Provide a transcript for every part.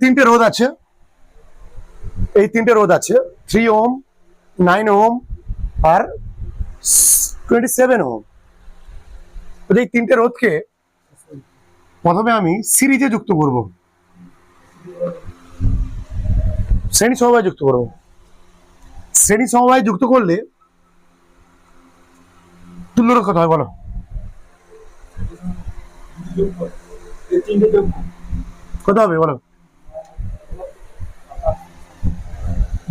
তিনটে রোধ আছে, এই তিনটে রোধ আছে 3 ওহম, 9 ওহম আর 27 ওহম। এই তিনটে রোধকে প্রথমে আমি সিরিজে যুক্ত করব, শ্রেণী সমবায় যুক্ত করব। শ্রেণী সমবায় যুক্ত করলে তুল্য রোধ কত হয় বলো? কত হবে বলো?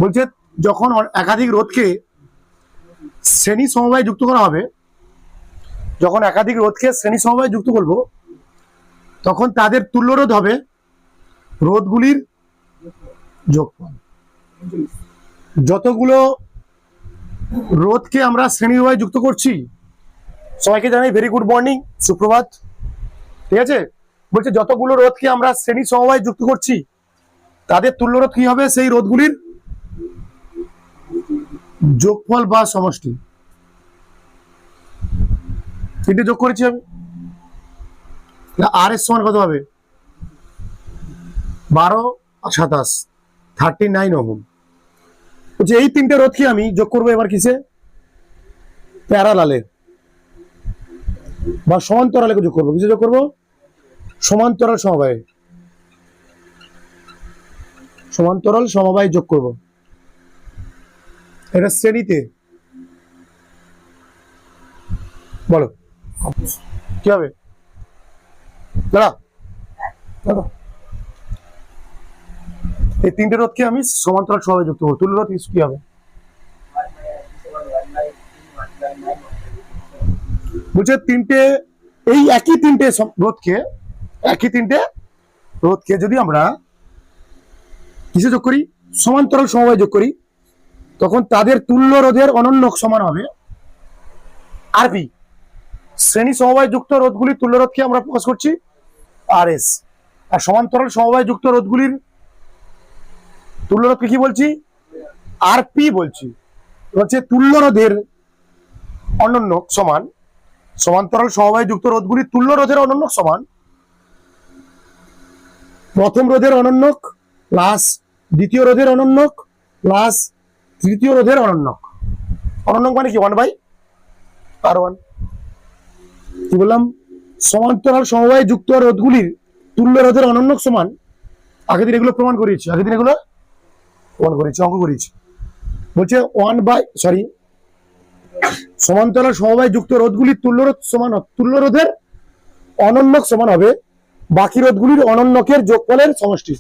বলছে যখন একাধিক রোধকে শ্রেণী সমবায় যুক্ত করা হবে, যখন একাধিক রোধকে শ্রেণী সমবায় যুক্ত করব, তখন তাদের তুল্য রোধ হবে রোধগুলির যোগফল। যতগুলো রোধকে আমরা শ্রেণী সমবায় যুক্ত করছি, সবাইকে জানাই ভেরি গুড মর্নিং, সুপ্রভাত। ঠিক আছে, বলছে যতগুলো রোধকে আমরা শ্রেণী সমবায় যুক্ত করছি, তাদের তুল্য রোধ কি হবে? সেই রোধগুলির যোগফল বা সমষ্টি। তিনটে যোগ করেছি আমি, আর এর সমান কত হবে? 12 আর 27, 39 ওহম। বলছে এই তিনটে রোধকে আমি যোগ করবো এবার কিসে? প্যারালালে বা সমান্তরালে যোগ করবো। কিসে যোগ করবো? সমান্তরাল সমবায়ে, সমান্তরাল সমবায় যোগ করব। এটা শ্রেণীতে, বলো কি হবে? দাঁড়া, এই তিনটে রোধকে আমি সমান্তরাল সমবায় যুক্ত করবো। তুল্য রোধ কি হবে? বলছে তিনটে, এই একই তিনটে রোধকে যদি আমরা কিসে যোগ করি? সমান্তরাল সমবায় যোগ করি, তখন তাদের তুল্য রোধের অনন্যক সমান হবে আরপি। শ্রেণী সমবায় যুক্ত রোধগুলির তুল্য রোধকে আমরা প্রকাশ করছি আরএস, আর সমান্তরাল সমবায় যুক্ত রোধগুলির তুল্য রোধকে কি বলছি? আরপি বলছি। হচ্ছে তুল্য রোধের অনন্যক সমান, সমান্তরাল সমবায় যুক্ত রোধগুলির তুল্য রোধের অনন্যক সমান প্রথম রোধের অনন্যক প্লাস দ্বিতীয় রোধের অনন্যক প্লাস তৃতীয় রোধের অনন্যক। অনন্যক মানে কি? 1/R1। কি বললাম? সমান্তরাল সমবায় যুক্ত রোধগুলির তুল্য রোধের অনন্যক সমান, আগের দিন এগুলো প্রমাণ করিয়েছি, অঙ্ক করিয়েছি। বলছে সমান্তরাল সমবায় যুক্ত রোধগুলির তুল্য রোধ সমান, তুল্য রোধের অনন্যক সমান হবে বাকি রোধগুলির অনন্যকের যোগফলের সমষ্টি।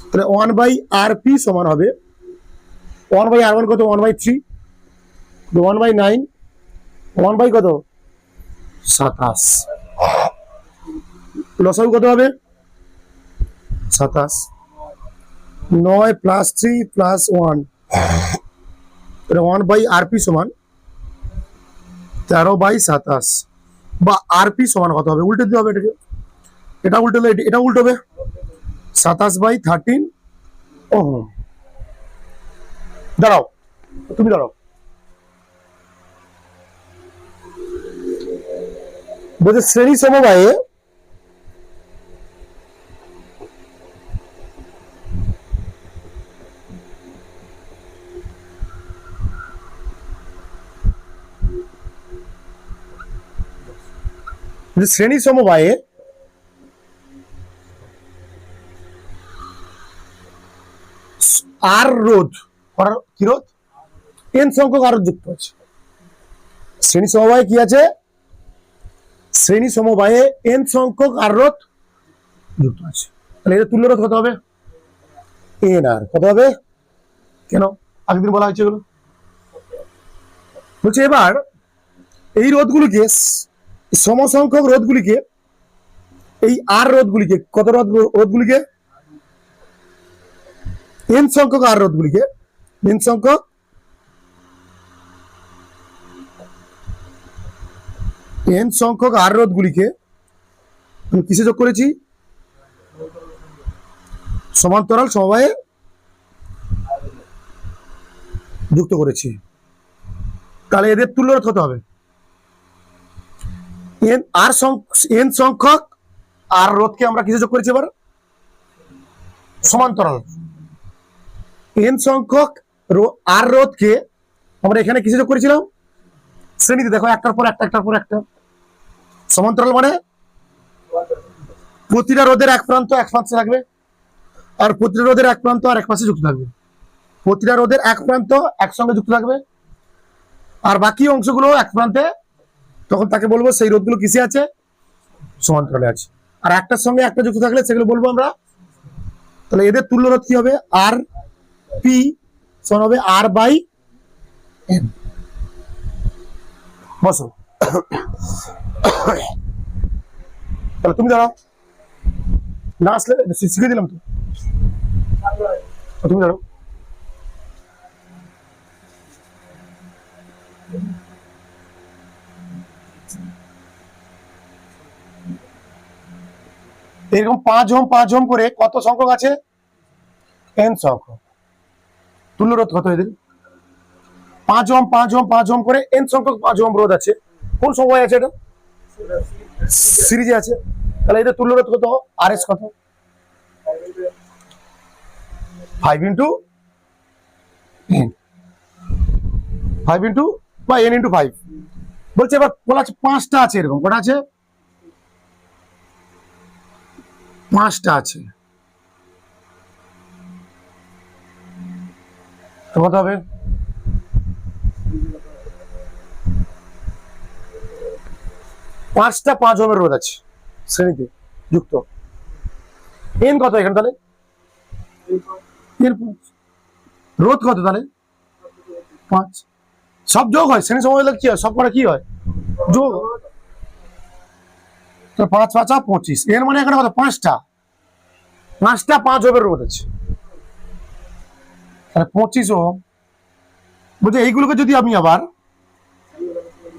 তাহলে 1/RP সমান হবে 1/R1 কত? 1/3, 1/9, 1 কত? 27। লসাগু কত হবে? 27। 9 + 3 + 1, 1/RP সমান 13/27। বা আরপি সমান কত হবে? উল্টে দিতে হবে এটাকে, এটা উল্টে, এটা উল্টোবে 27/13 ওহম। দাঁড়াও, তুমি দাঁড়াও। বলছে শ্রেণী সমবায়ে শ্রেণী সমবায়ে আর রোধ, কি রোধ? n সংখ্যক আর রোধ যুক্ত আছে। শ্রেণী সমবায়ে কি আছে? শ্রেণী সমবায়ে n সংখ্যক আর রোধ যুক্ত আছে। তাহলে এর তুল্য রোধ কত হবে? NR। কত হবে? কেন আগের দিন বলা হয়েছে এগুলো? বলছে এবার এই রোধগুলিকে, সমসংখ্যক রোধগুলিকে, এই আর রোধগুলিকে, কত রোধগুলিকে? n সংখ্যক আর রোধগুলিকে, n সংখ্যক আর রোধগুলিকে কিসে যোগ করেছি? সমান্তরাল সমবায়ে যুক্ত করেছি। তাহলে এদের তুল্য রোধ কত হবে? n সংখ্যক আর রোধকে আমরা কিসে যোগ করেছি? এবার সমান্তরাল। n সংখ্যক আর রোধকে আমরা এখানে কিসে যোগ করেছিলাম? শ্রেণীতে। দেখো একটার পর একটা, একটার পর একটা। সমান্তরাল মানে প্রতিটা রোধের এক প্রান্ত এক পাশে থাকবে, আর প্রতিটা রোধের এক প্রান্ত আর এক পাশে যুক্ত থাকবে। প্রতিটা রোধের এক প্রান্ত একসঙ্গে যুক্ত থাকবে, আর বাকি অংশগুলো এক প্রান্তে, তখন তাকে বলবো সেই রোধগুলো কিসে আছে? সমান্তরালে আছে। আর একটার সঙ্গে একটা যুক্ত থাকলে সেগুলো বলবো আমরা। তাহলে এদের তুল্য রোধ কি হবে? আর পি সমান হবে আর বাই এন। বসো। তাহলে তুমি দাঁড়াও, না আসলে শিখিয়ে দিলাম তো, তুমি দাঁড়াও। এরকম 5 ওহম 5 ওহম করে কত সংখ্যক আছে? n সংখ্যক। তুল্য রোধ কত এদের? 5 ওহম 5 ওহম 5 ওহম করে n সংখ্যক 5 ওহম রোধ আছে। কোন সময় আছে এটা? সিরিজে আছে। তাহলে এদের তুল্য রোধ কত? RS কত? 5 ইন্টু n, 5 ইন্টু বা n ইন্টু 5 বলছে। এবার বলা আছে 5টা আছে, এরকম কটা আছে? 5টা আছে। তো কত হবে? 5টা 5 ওহমের রোধ আছে শ্রেণীতে যুক্ত। n কত এখানে তাহলে? রোধ কত তাহলে? 5। সব যোগ হয়, শ্রেণী সমবায় কি হয়? সব কটা কি হয়? যোগ। 5 5 25। এর মানে এখানে কত? 5টা 5 ওহমের রোধ আছে। তাহলে 25 ওহম। বলছে এইগুলোকে যদি আমি আবার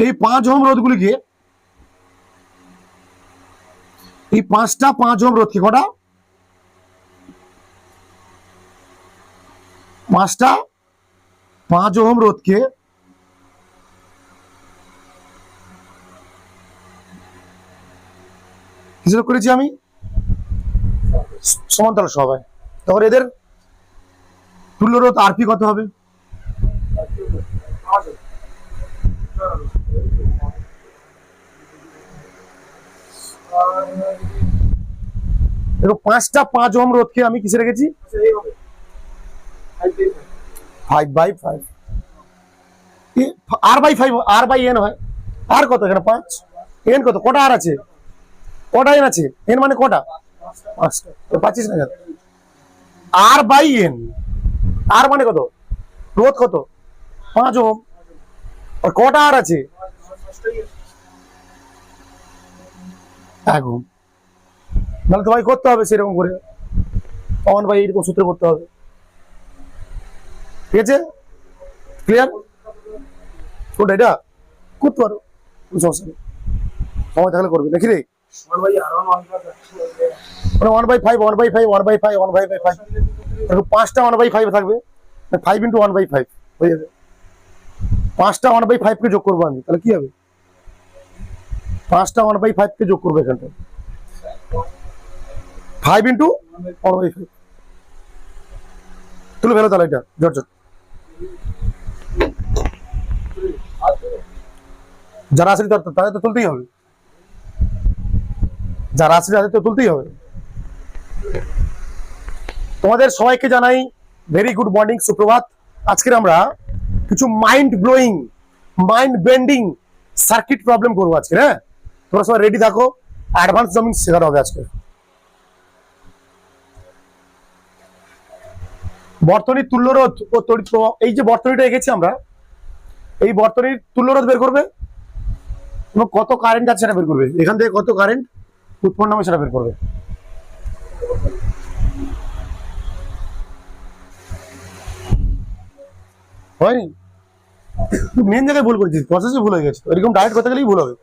এই 5 ওহম রোধগুলিকে, এই 5টা 5 ওহম রোধকে কটা? 5টা 5 ওহম রোধকে কিসে যোগ করেছি আমি? সমান্তরাল সমবায়। তখন এদের তুল্য রোধ আরপি কত হবে? দেখো 5টা 5 ওহম রোধকে আমি কিসে রেখেছি? 5/5। r/5 r/n হয়। আর কত এখানে? 5। n কত? কটা আর আছে? কটা n আছে? n মানে কটা? 5টা। তো 25 না? r/n, আর মানে কত? রোধ কত? 5 ওহম। আর কটা আর আছে? 1 ওহম। তাহলে তোমায় করতে হবে সেরকম করে 1/8 এরকম সূত্র করতে হবে। ঠিক আছে? ক্লিয়ার? কোনটা এটা? করতে পারো, কোনো সমস্যা নেই, সময় থাকলে করবে। দেখি রে 1/5 1/5 1/5 1/5 দেখো 5টা 1/5 থাকবে, 5 ইন্টু 1/5 হয়ে যাবে। 5টা 1/5 কে যোগ করবো আমি, তাহলে কি হবে? 5টা 1/5 কে যোগ করবো এখানটা, 5 ইন্টু 1/5 তুলে ফেলো। তাহলে এটা জর্জট যারা আসলে তাদের তো তুলতেই হবে, যারা আসলে তাদের তো তুলতেই হবে। তোমাদের সবাইকে জানাই ভেরি গুড মর্নিং, সুপ্রভাত। আজকে আমরা কিছু mind blowing, mind bending circuit problem করবো আজকে। হ্যাঁ, তোমরা সবাই রেডি থাকো, অ্যাডভান্স জমিং শেখানো হবে আজকে। বর্তনীর তুল্যরোধ ও তড়িৎ প্রবাহ, এই যে বর্তনীটা এঁকেছি আমরা, এই বর্তনীর তুল্যরোধ বের করবে এবং কত কারেন্ট আছে সেটা বের করবে। এখান থেকে কত কারেন্ট উৎপন্ন হবে সেটা বের করবে। হয়নি? মেন জায়গায় ভুল করেছিস, প্রসেসে ভুল হয়ে গেছে। এরকম ডাইরেক্ট করতে গেলেই ভুল হবে।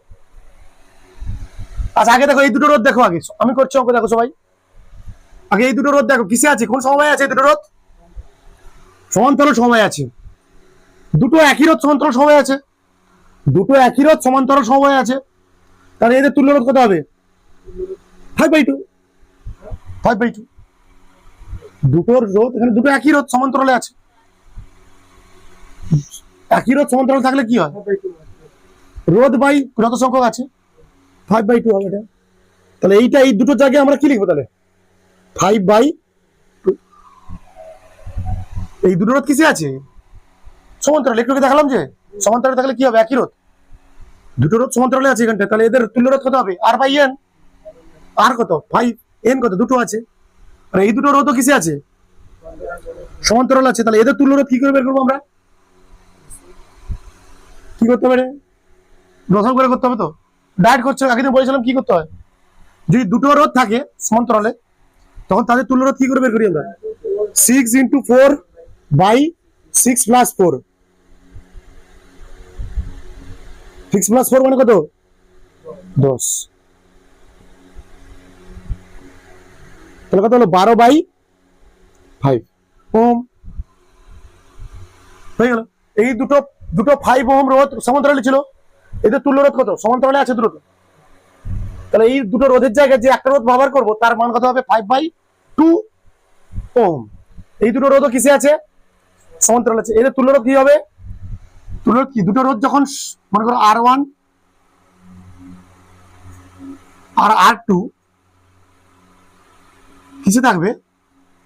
আচ্ছা আগে দেখো এই দুটো রোধ দেখো, আগে আমি করছি অঙ্ক, দেখো সবাই আগে এই দুটো রোধ দেখো কিসে আছে, কোন সমবায় আছে? দুটো রোধ সমান্তরাল সমবায় আছে। দুটো একই রোধ সমান্তরাল সমবায় আছে, দুটো একই রোধ সমান্তরাল সমবায় আছে। তাহলে এদের তুল্য রোধ কত হবে? 5/2 5/2। দুটোর রোধ, এখানে দুটো একই রোধ সমান্তরালে আছে, একই রোধ সমান্তরালে থাকলে কি হয়, রোধ বাই কত সংখ্যক আছে 5/2 হবে এটা। তাহলে এইটা এই দুটো জায়গায় আমরা কি লিখবো তাহলে 5/2। এই দুটো রোধ কিসে আছে সমান্তরালে, একটু দেখালাম যে সমান্তরালে থাকলে কি হবে একই রোধ, দুটো রোধ সমান্তরালে আছে এখানটা, তাহলে এদের তুল্য রোধ কত হবে R/N, আর কত 5, N কত দুটো আছে, আর এই দুটো রোধ কিসে আছে সমান্তরাল আছে, তাহলে এদের তুল্য রোধ কি করে বের করবো আমরা, কি করতে হবে দশম করে করতে হবে, তো ডাইরেক্ট করছে, আগে দিন বলেছিলাম কি করতে হয়, যদি দুটো রোধ থাকে সমান্তরালে তখন তাদের তুল্য রোধ কি করে বের করি আমরা 6 × 4/6 + 4, 6 + 4 মানে কত 10, তাহলে কত হলো 12/5 ওহম হয়ে গেল। এই দুটো দুটো 5 ওহম রোধ সমান্তরালে ছিল, এদের তুল্য রোধ কত সমান্তরালে আছে দুটো, তাহলে এই দুটো রোধের জায়গায় যে একটা রোধ ব্যবহার করবো তার মান কত হবে 5/2 ওহম। এই দুটো রোধও কিসে আছে সমান্তরাল আছে, এদের তুল্য রোধ কি হবে, তুল্য রোধ কি দুটো রোধ যখন মনে করো R1 আর R2 কিসে থাকবে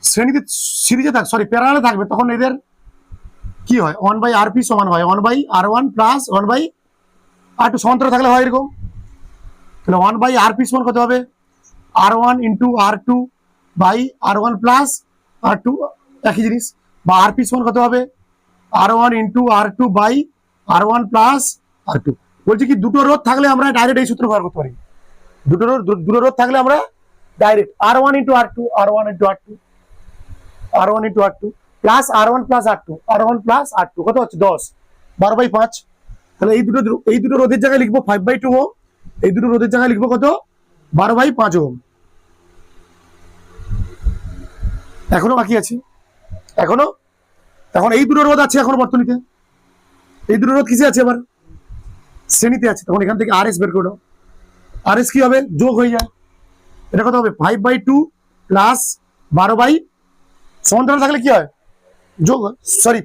শ্রেণীতে সিরিজে থাকবে, সরি প্যারালালে থাকবে, তখন এদের কি হয় 1/RP সমান হয় 1/R1 + 1/R2, সমান্তরাল থাকলে হয় এরকম, তাহলে 1/RP সমান কত হবে R1 × R2/R1 + R2 একই জিনিস, বা RP সমান কত হবে R1 × R2/R1 + R2। বলছি কি দুটো রোধ থাকলে আমরা ডাইরেক্ট এই সূত্র ব্যবহার করতে পারি, দুটো রোধ থাকলে আমরা direct R1 × R2 R1 × R2 R1 × R2 plus R1 + R2 R1 + R2 কত হচ্ছে 10, 12/5। তাহলে এই দুটো রোধের জায়গায় লিখবো 5/2 ওহম, এই দুটো রোধের জায়গায় লিখবো কত 12/5 ওহম। এখনো বাকি আছে, এখনো এখন এই দুটো রোধ আছে এখন বর্তনীতে, এই দুটো রোধ কিসে আছে আবার শ্রেণীতে আছে, তখন এখান থেকে RS বের করে দাও, RS কি হবে যোগ হয়ে যায়, এটা কত হবে 5/2 প্লাস 12 সমান্তরাল থাকলে কি হয় যোগ, সরি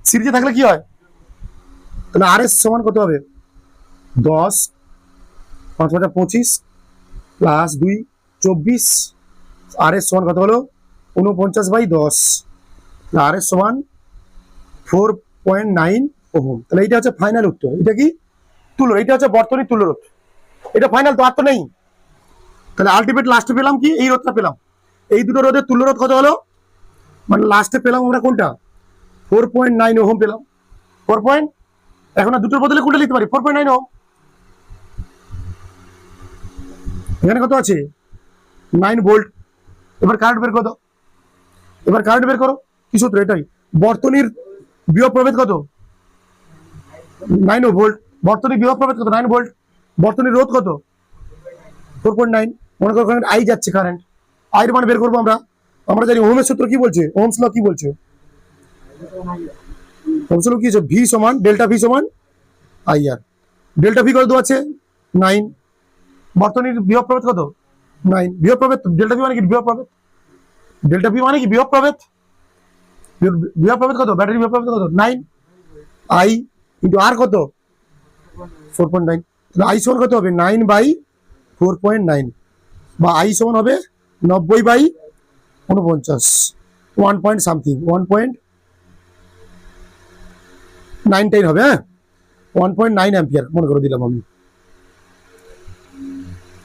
সিরিজে থাকলে কি হয়, তাহলে RS সমান কত হবে 10, 5 × 5 = 25 প্লাস 2 24, RS সমান কত হলো 49/10, RS সমান 4.9 ওহম। তাহলে এটা হচ্ছে ফাইনাল উত্তর, এটা কি তুল্য, এটা হচ্ছে বর্তনীর তুল্য রোধ, এটা ফাইনাল তো আর তো নেই, তাহলে আলটিমেট লাস্টে পেলাম কি এই রোধটা পেলাম, এই দুটো রোধের তুল্য রোধ কত হলো মানে লাস্টে পেলাম আমরা কোনটা 4.9 ওহম পেলাম, 4. এখন দুটোর বদলে কোনটা লিখতে পারি 4.9 ওহম, এখানে কত আছে 9 ভোল্ট। এবার কারেন্ট বের করো, এবার কারেন্ট বের করো কি সূত্র এটাই, বর্তনীর বিভব প্রভেদ কত 9 ভোল্ট, বর্তনীর বিভব প্রভেদ কত 9 ভোল্ট, বর্তনীর রোধ কত 4.9, মনে করো কারেন্ট আই যাচ্ছে, কারেন্ট আই এর মান বের করবো আমরা জানি ওহমের সূত্র কি বলছে, ওহমস ল কি বলছে, ওহমস ল কি আছে ভি সমান ডেল্টা ভি সমান IR, ডেল্টা ভি কত আছে 9, বর্তনীর বিভব প্রভেদ কত 9, বিভব প্রভেদ ডেল্টা ভি মানে কি বিভব প্রভেদ, ডেল্টা ভি মানে কি বিভব প্রভেদ, বিভব প্রভেদ কত ব্যাটারি বিভব প্রভেদ কত 9, I × R কত 4.9, তাহলে I সমান কত হবে 9/4.9, বা I সমান হবে 90/49, 1 পয়েন্ট সামথিং 1.99 হবে, হ্যাঁ 1.9 অ্যাম্পিয়ার মনে করে দিলাম আমি,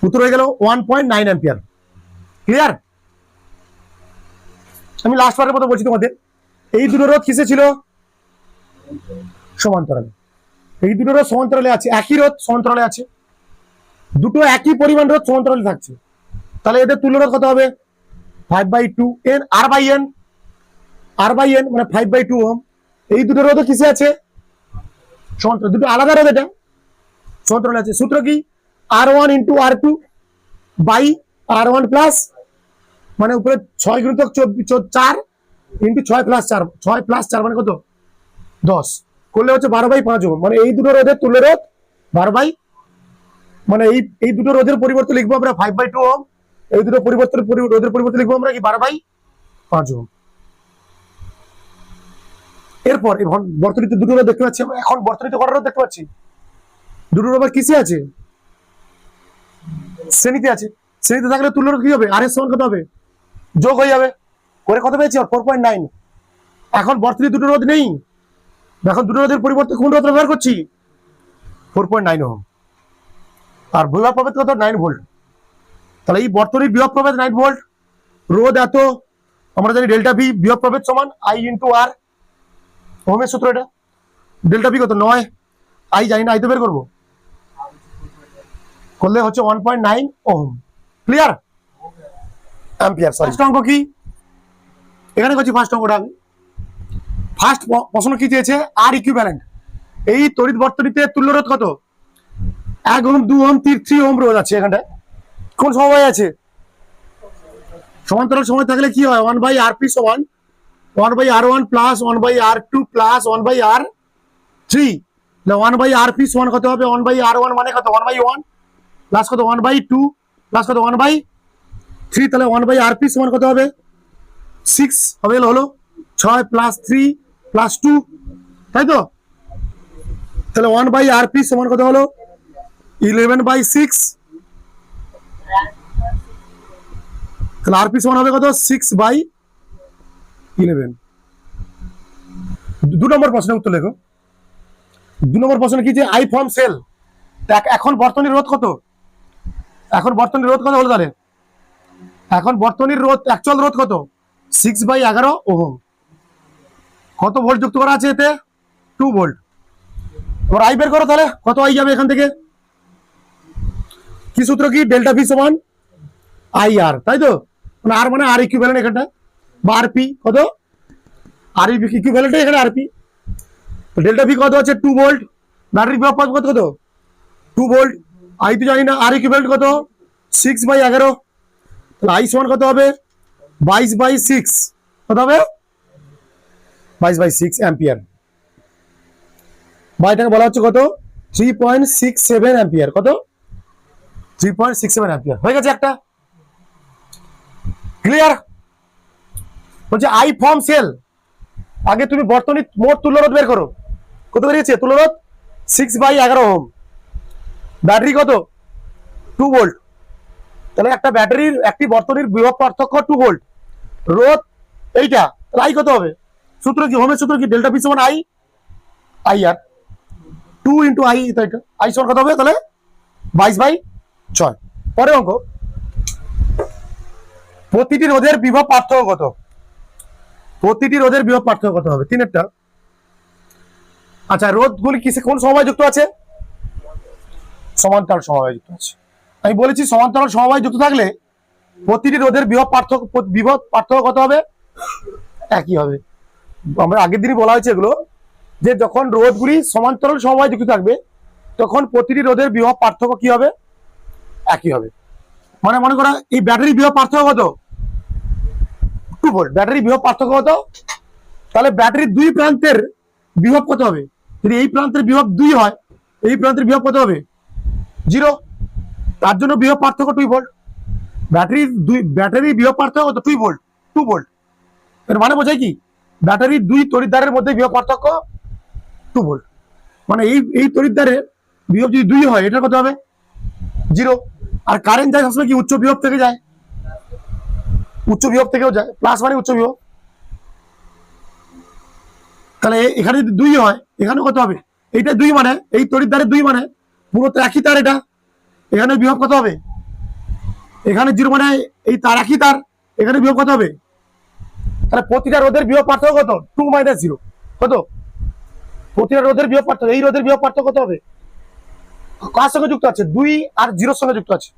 উত্তর হয়ে গেল 1.9 অ্যাম্পিয়ার। ক্লিয়ার, আমি লাস্ট বারের মতো বলছি তোমাদের, এই দুটো রোধ কিসে ছিল সমান্তরালে, এই দুটো রোধ সমান্তরালে আছে, একই রোধ সমান্তরালে আছে, দুটো একই পরিমাণ রোধ সমান্তরালে থাকছে, তাহলে এদের তুল্য রোধ কত হবে 5/2 n R/N, R/N মানে 5/2 ওহম। এই দুটো রোধ কিসে আছে সমান্তরাল, দুটো আলাদা রোধ, এটা সমান্তরালে আছে, সূত্র কি R1 × R2/R1 প্লাস মানে উপরে 6 × 4 × 6 + 4, 6 + 4 মানে কত 10 করলে হচ্ছে 12/5 ওহম, মানে এই দুটো রোধের তুল্য রোধ 12 মানে এই দুটো রোধের পরিবর্তে লিখবো আমরা 5/2 ওহম, এই দুটো রোধের পরিবর্তে লিখবো আমরা কি 12/5 ওহম। এরপর এখন বর্তনীতে দুটো রোধ দেখতে পাচ্ছি আমরা, এখন বর্তনীতে কটা রোধ দেখতে পাচ্ছি? দুটো রোধ কিসে আছে? শ্রেণীতে আছে। শ্রেণীতে থাকলে তুল্য রোধ কি হবে? আর এর সমান কত হবে? যোগ হয়ে যাবে। করে কত পেয়েছি? 4.9। এখন বর্তনী দুটো রোধ নেই, এখন দুটো রোধের পরিবর্তে কোন রোধ ব্যবহার করছি? 4.9 ওহম। আর বিভব প্রভেদ কত? 9 ভোল্ট। তাহলে এই বর্তনীর বিভব প্রভেদ 9 ভোল্ট, রোধ এত, আমরা জানি ডেল্টা ভি বিভব প্রভেদ সমান আই ইন্টু আর, ওহমের সূত্র এটা। ডেল্টা ভি কত? 9। আই জানি না, আই তো বের করবো, করলে হচ্ছে 1.9 ওহম। ক্লিয়ার? অ্যাম্পিয়ার। ফার্স্ট অঙ্ক কি? এখানে করছি ফার্স্ট অঙ্কটা আমি। ফার্স্ট প্রশ্ন কি চেয়েছে? আর ইকুইভ্যালেন্ট। এই তড়িৎ বর্তনীতে তুল্য রোধ কত? 1 ওহম, 2 ওহম, 3 ওহম রোধ আছে এখানটায়। কোন সমবায় আছে? সমান্তরাল সময় থাকলে কি হয়? 1/rp সমান 1/r1 plus 1/r2 plus 1/r3। 1/rp সমান কত হবে? 1/r1 মানে কত? 1/1 প্লাস কত? 1/2 প্লাস কত? 1/3। তাহলে 1/rp সমান কত হবে? 6 হবে। হলো 6 প্লাস 3 প্লাস 2, তাই তো? তাহলে 1/rp সমান কত হলো? 11/6। তাহলে আরপি সমান হবে কত? 6/11। 2 নম্বর প্রশ্নের উত্তর লেখো। 2 নম্বর প্রশ্ন কি যে আই ফর্ম সেল। এখন বর্তনীর রোধ কত? এখন বর্তনীর রোধ কত হলো তাহলে? এখন বর্তনীর রোধ অ্যাকচুয়াল রোধ কত? 6/11 ওহম। কত ভোল্ট যুক্ত করা আছে এতে? 2 ভোল্ট। এবার আই বের করো তাহলে, কত আই যাবে এখান থেকে? কি সূত্র কি? ডেল্টা ভি সমান আই আর, তাই তো? মানে আর মানে আর ইকুইভ্যালেন্ট এখানটা, বা আরপি কত? আর ইকুইভ্যালেন্ট এখানে আরপি। ডেল্টা ভি কত আছে? 2 ভোল্ট। ব্যাটারি বিভব কত কত? 2 ভোল্ট। আই তো জানি না, আর ইকুইভ্যালেন্ট কত? 6/11। তাহলে আই সমান কত হবে? 22/6। কত হবে? 22/6 অ্যাম্পিয়ার। বা এটাকে বলা হচ্ছে কত? 3.67 অ্যাম্পিয়ার। কত? 3.67 অ্যাম্পিয়ার। হয়ে গেছে একটা। ক্লিয়ার? বলছে আই ফর্ম সেল। আগে তুমি বর্তনী মোট তুল্যরোধ বের করো। কত বেরিয়েছে তুল্যরোধ? 6/11 ওহম। ব্যাটারি কত? 2 ভোল্ট। তাহলে একটা ব্যাটারির একটি বর্তনীর বিভব পার্থক্য 2 ভোল্ট। রোধ এইটা, তাহলে আই কত হবে? সূত্র কি? ওহমের সূত্র কি? ডেল্টা পি সমান I R 2 into I. I সমান কত হবে তাহলে? 22/6। পরে অঙ্ক, প্রতিটি রোধের বিভব পার্থক্য কত? প্রতিটি রোধের বিভব পার্থক্য কত হবে? 3-এরটা। আচ্ছা, রোধগুলি কিসে কোন সমবায় যুক্ত আছে? সমান্তরাল সমবায় যুক্ত আছে। আমি বলেছি সমান্তরাল সমবায় যুক্ত থাকলে প্রতিটি রোধের বিভব পার্থক্য কত হবে? একই হবে। আমরা আগের দিনই বলা হয়েছে এগুলো, যে যখন রোধগুলি সমান্তরাল সমবায় যুক্ত থাকবে তখন প্রতিটি রোধের বিভব পার্থক্য কি হবে? একই হবে। মানে মনে করা এই ব্যাটারি বিভব পার্থক্য কত? 2 ভোল্ট। ব্যাটারি বিভব পার্থক্য কত? তাহলে ব্যাটারির দুই প্রান্তের বিভব কত হবে? যদি এই প্রান্তের বিভব 2 হয়, এই প্রান্তের বিভব কত হবে? 0। তার জন্য বিভব পার্থক্য 2 ভোল্ট। ব্যাটারির বিভব পার্থক্য কত? 2 ভোল্ট। 2 ভোল্ট এর মানে বোঝায় কি? ব্যাটারির দুই তড়িৎদ্বারের মধ্যে বিভব পার্থক্য 2 ভোল্ট। মানে এই তড়িৎদ্বারের বিভব যদি 2 হয়, এটা কত হবে? 0। আর কারেন্ট যায় সবসময় কি? উচ্চ বিভব থেকে যায়, উচ্চ বিভব থেকেও যায়। প্লাস মানে উচ্চ বিভব। তাহলে এখানে যদি 2 হয়, এখানে কত হবে? এইটা 2 মানে এই তড়িৎদ্বারের 2 মানে পুরো তো একই তার। এটা এখানে বিভব কত হবে? এখানে 0 মানে এই তার একই তার, এখানে বিভব কত হবে? তাহলে প্রতিটা রোধের বিভব পার্থক্য কত? 2 - 0। কত? প্রতিটা রোধের বিভব পার্থক্য, এই রোধের বিভব পার্থক্য কত হবে? কার সঙ্গে যুক্ত আছে? 2 আর 0 সঙ্গে যুক্ত আছে।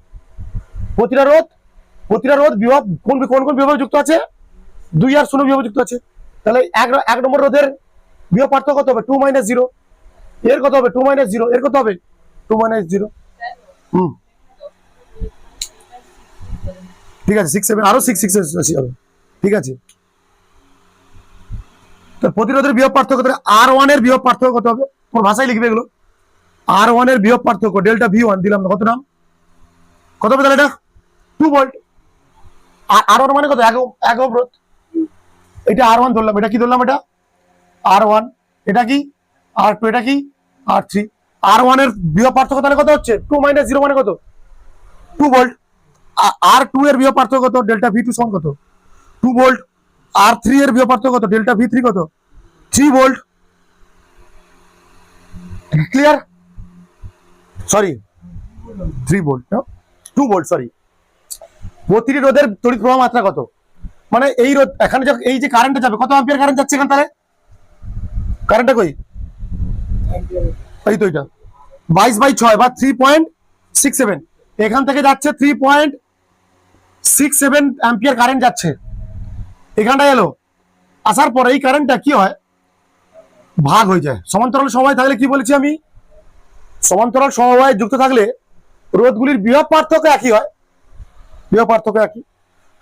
প্রতিটা রোধ বিভব কোন কোন কোন বিভবে যুক্ত আছে? 2 আর 0 বিভবে যুক্ত আছে। তাহলে এক নম্বর রোধের বিভব পার্থক্য কত হবে? 2 - 0। এর কত হবে? 2 - 0। এর কত হবে? 2 - 0। ঠিক আছে। 6 7 আরো 6 6 হবে। ঠিক আছে। তো প্রতিরোধের বিভব পার্থক্য R1 এর বিভব পার্থক্য কত হবে? তোমার ভাষায় লিখবে এগুলো। R1 এর বিভব পার্থক্য ডেল্টা V1 দিলাম, কত নাম? কত হবে তাহলে? এটা 2 ভোল্ট। আর R1 মানে কত? 1 ওহম রোধ। এটা R1 ধরলাম, এটা কি ধরলাম? এটা R1, এটা কি R2, এটা কি R3। R1 এর বিভব পার্থক্য তাহলে কত হচ্ছে 2 - 0 মানে কত 2 ভোল্ট। R2 এর বিভব পার্থক্য কত ডেল্টা V2 সমান কত 2 ভোল্ট। R3 এর বিভব পার্থক্য কত ডেল্টা V3 কত 3 volt. Clear? Sorry 3 volt, 2 volt, sorry. প্রতিটি রোধের তড়িৎ প্রবাহ মাত্রা কত, মানে এই রোধ এখানে এই যে কারেন্টটা যাবে কত অ্যাম্পিয়ার কারেন্ট যাচ্ছে এখান, তাহলে কারেন্টটা কই এই তো এটা 22/6 বা 3.67, এখান থেকে যাচ্ছে 3.67 অ্যাম্পিয়ার কারেন্ট যাচ্ছে এখানটা এলো। আসার পরে এই কারেন্টটা কি হয় ভাগ হয়ে যায়। সমান্তরাল সমবায় থাকলে কি বলেছি আমি, সমান্তরাল সমবায় যুক্ত থাকলে রোধগুলির বিভব পার্থক্য একই হয়, বিভব পার্থক্য একই।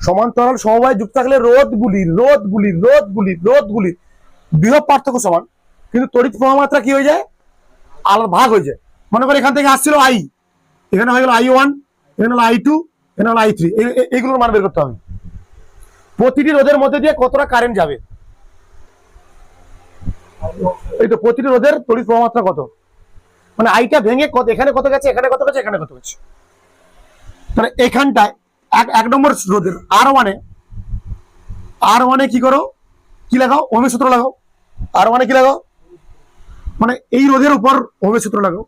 সমান্তরাল সমবায় যুক্ত থাকলে রোধগুলির বিভব পার্থক্য সমান, কিন্তু তড়িৎ প্রবাহ মাত্রা কি হয়ে যায় আলাদা ভাগ হয়ে যায়। মনে করি এখান থেকে আসছিল I, এখানে হয়ে গেল I1, এখানে হলো I2, এখানে হলো I3, এইগুলোর মান বের করতে হবে। প্রতিটি রোধের মধ্যে দিয়ে কতটা কারেন্ট যাবে, এই তো প্রতিটি রোধের তড়িৎ প্রবাহ মাত্রা কত, মানে আইটা ভেঙে কত এখানে কত গেছে, এখানে কত গেছে, এখানে কত গেছে। তাহলে এখানটায় এক নম্বর রোধের R1 কি করো, কি লাগাও ওহমের সূত্র লাগাও। R1 কি লাগাও, মানে এই রোধের উপর ওহমের সূত্র লাগাও।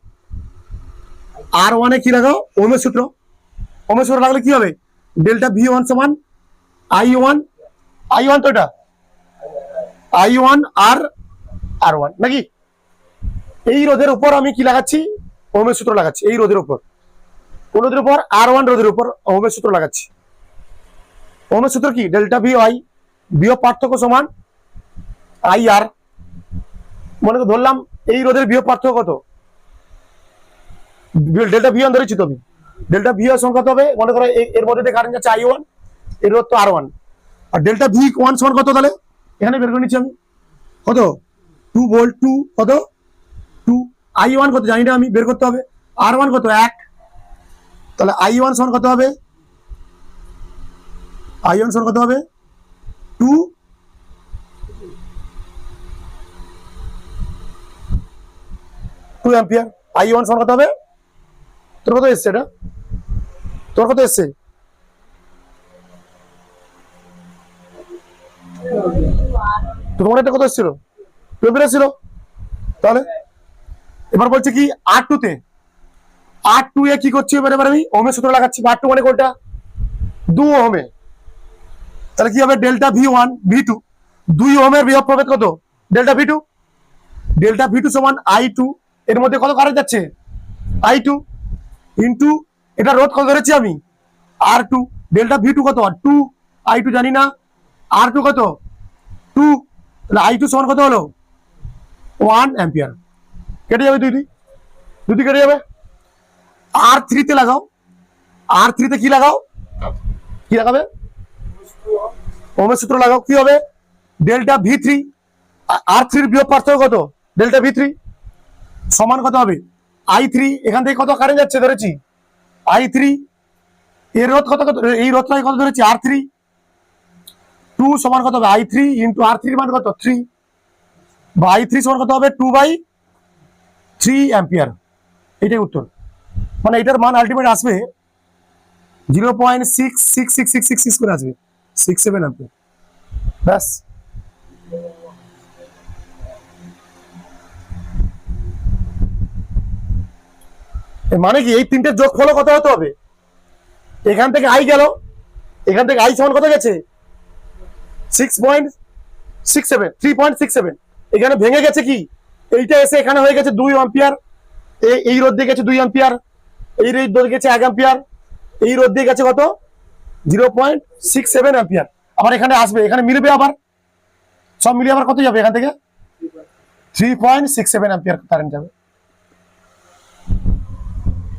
R1 কি লাগাও ওহমের সূত্র। ওহমের সূত্র লাগলে কি হবে ডেল্টা V1 সমান I1 তো এটা I1 R1 নাকি। এই রোধের উপর আমি কি লাগাচ্ছি ওহমের সূত্র লাগাচ্ছি, এই রোধের উপর কোন রোধের উপর R1 রোধের উপর ওহমের সূত্র লাগাচ্ছি। ওহমের সূত্র কি ডেল্টা VI, বিভব পার্থক্য সমান IR। মনে করে ধরলাম এই রোধের বিভব পার্থক্য কত ডেল্টা V1 ধরেছি, তো আমি ডেল্টা VI সমান কত হবে, মনে করো এর মধ্যে দিয়ে কারেন্ট যাচ্ছে I1, এর রোধ তো R1, আর ডেল্টা V1 সমান কত, তাহলে এখানে বের করে নিচ্ছি আমি কত 2 ভোল্ট, 2 কত 2, I1 কত জানি না আমি, বের করতে হবে। R1 কত 1, তাহলে I1 সমান কত হবে, I1 সমান কত হবে 2 অ্যাম্পিয়ার। I1 সমান কত হবে, তোর কত এসছে এটা, তোর কত এসছে তোমার এটা কত এসেছিল, 2 অ্যাম্পিয়ার ছিল। তাহলে এবার বলছে কি R2 তে, R2 এ কি করছি এবার আমি ওহমের সূত্র লাগাচ্ছি। R2 মানে কোনটা 2 ওহমে, তাহলে কি হবে ডেল্টা V1 V2, 2 ওহমের বিভব প্রভেদ কত ডেল্টা V2 সমান I2, এর মধ্যে কত কারেন্ট যাচ্ছে I2 ইনটু এটা রোধ কত ধরেছি আমি R2, ডেল্টা V2 কত 2, I2 জানি না, R2 কত 2, তাহলে I2 সমান কত হলো 1 অ্যাম্পিয়ার। কেটে যাবে দুই কেটে যাবে। R3 তে লাগাও, R3 তে কি লাগাও, কি লাগাবে ওহমের সূত্র লাগাও, কি হবে ডেল্টা V3, R3 এর বিভব পার্থক্য কত ডেল্টা V3 সমান কত হবে I3, এখান থেকে কত কারেন্ট যাচ্ছে ধরেছি I3, এর রোধ কত কত, এই রোধটাই কত ধরেছি R3, 2 সমান কত হবে I3 ইন্টু R3 মান কত 3, বা I3 সমান কত হবে 2/3 অ্যাম্পিয়ার। এটাই উত্তর, মানে এটার মান আলটিমেট আসবে 0.66666 করে আসবে 67 অ্যাম্পিয়ার। ব্যাস মানে কি এই তিনটে যোগ ফল কত হতে হবে, এখান থেকে I গেল, এখান থেকে I সমান কত গেছে 3.67, এখানে ভেঙে গেছে কি এইটা এসে এখানে হয়ে গেছে 2 অ্যাম্পিয়ার, এই রোধ দিয়ে গেছে 2 অ্যাম্পিয়ার, এই রোধ গেছে 1 অ্যাম্পিয়ার, এই রোধ দিয়ে গেছে কত 0.67 অ্যাম্পিয়ার। আবার এখানে আসবে, এখানে মিলবে, আবার সব মিলিয়ে আবার কত যাবে এখান থেকে 3.67 অ্যাম্পিয়ার কারেন্ট যাবে,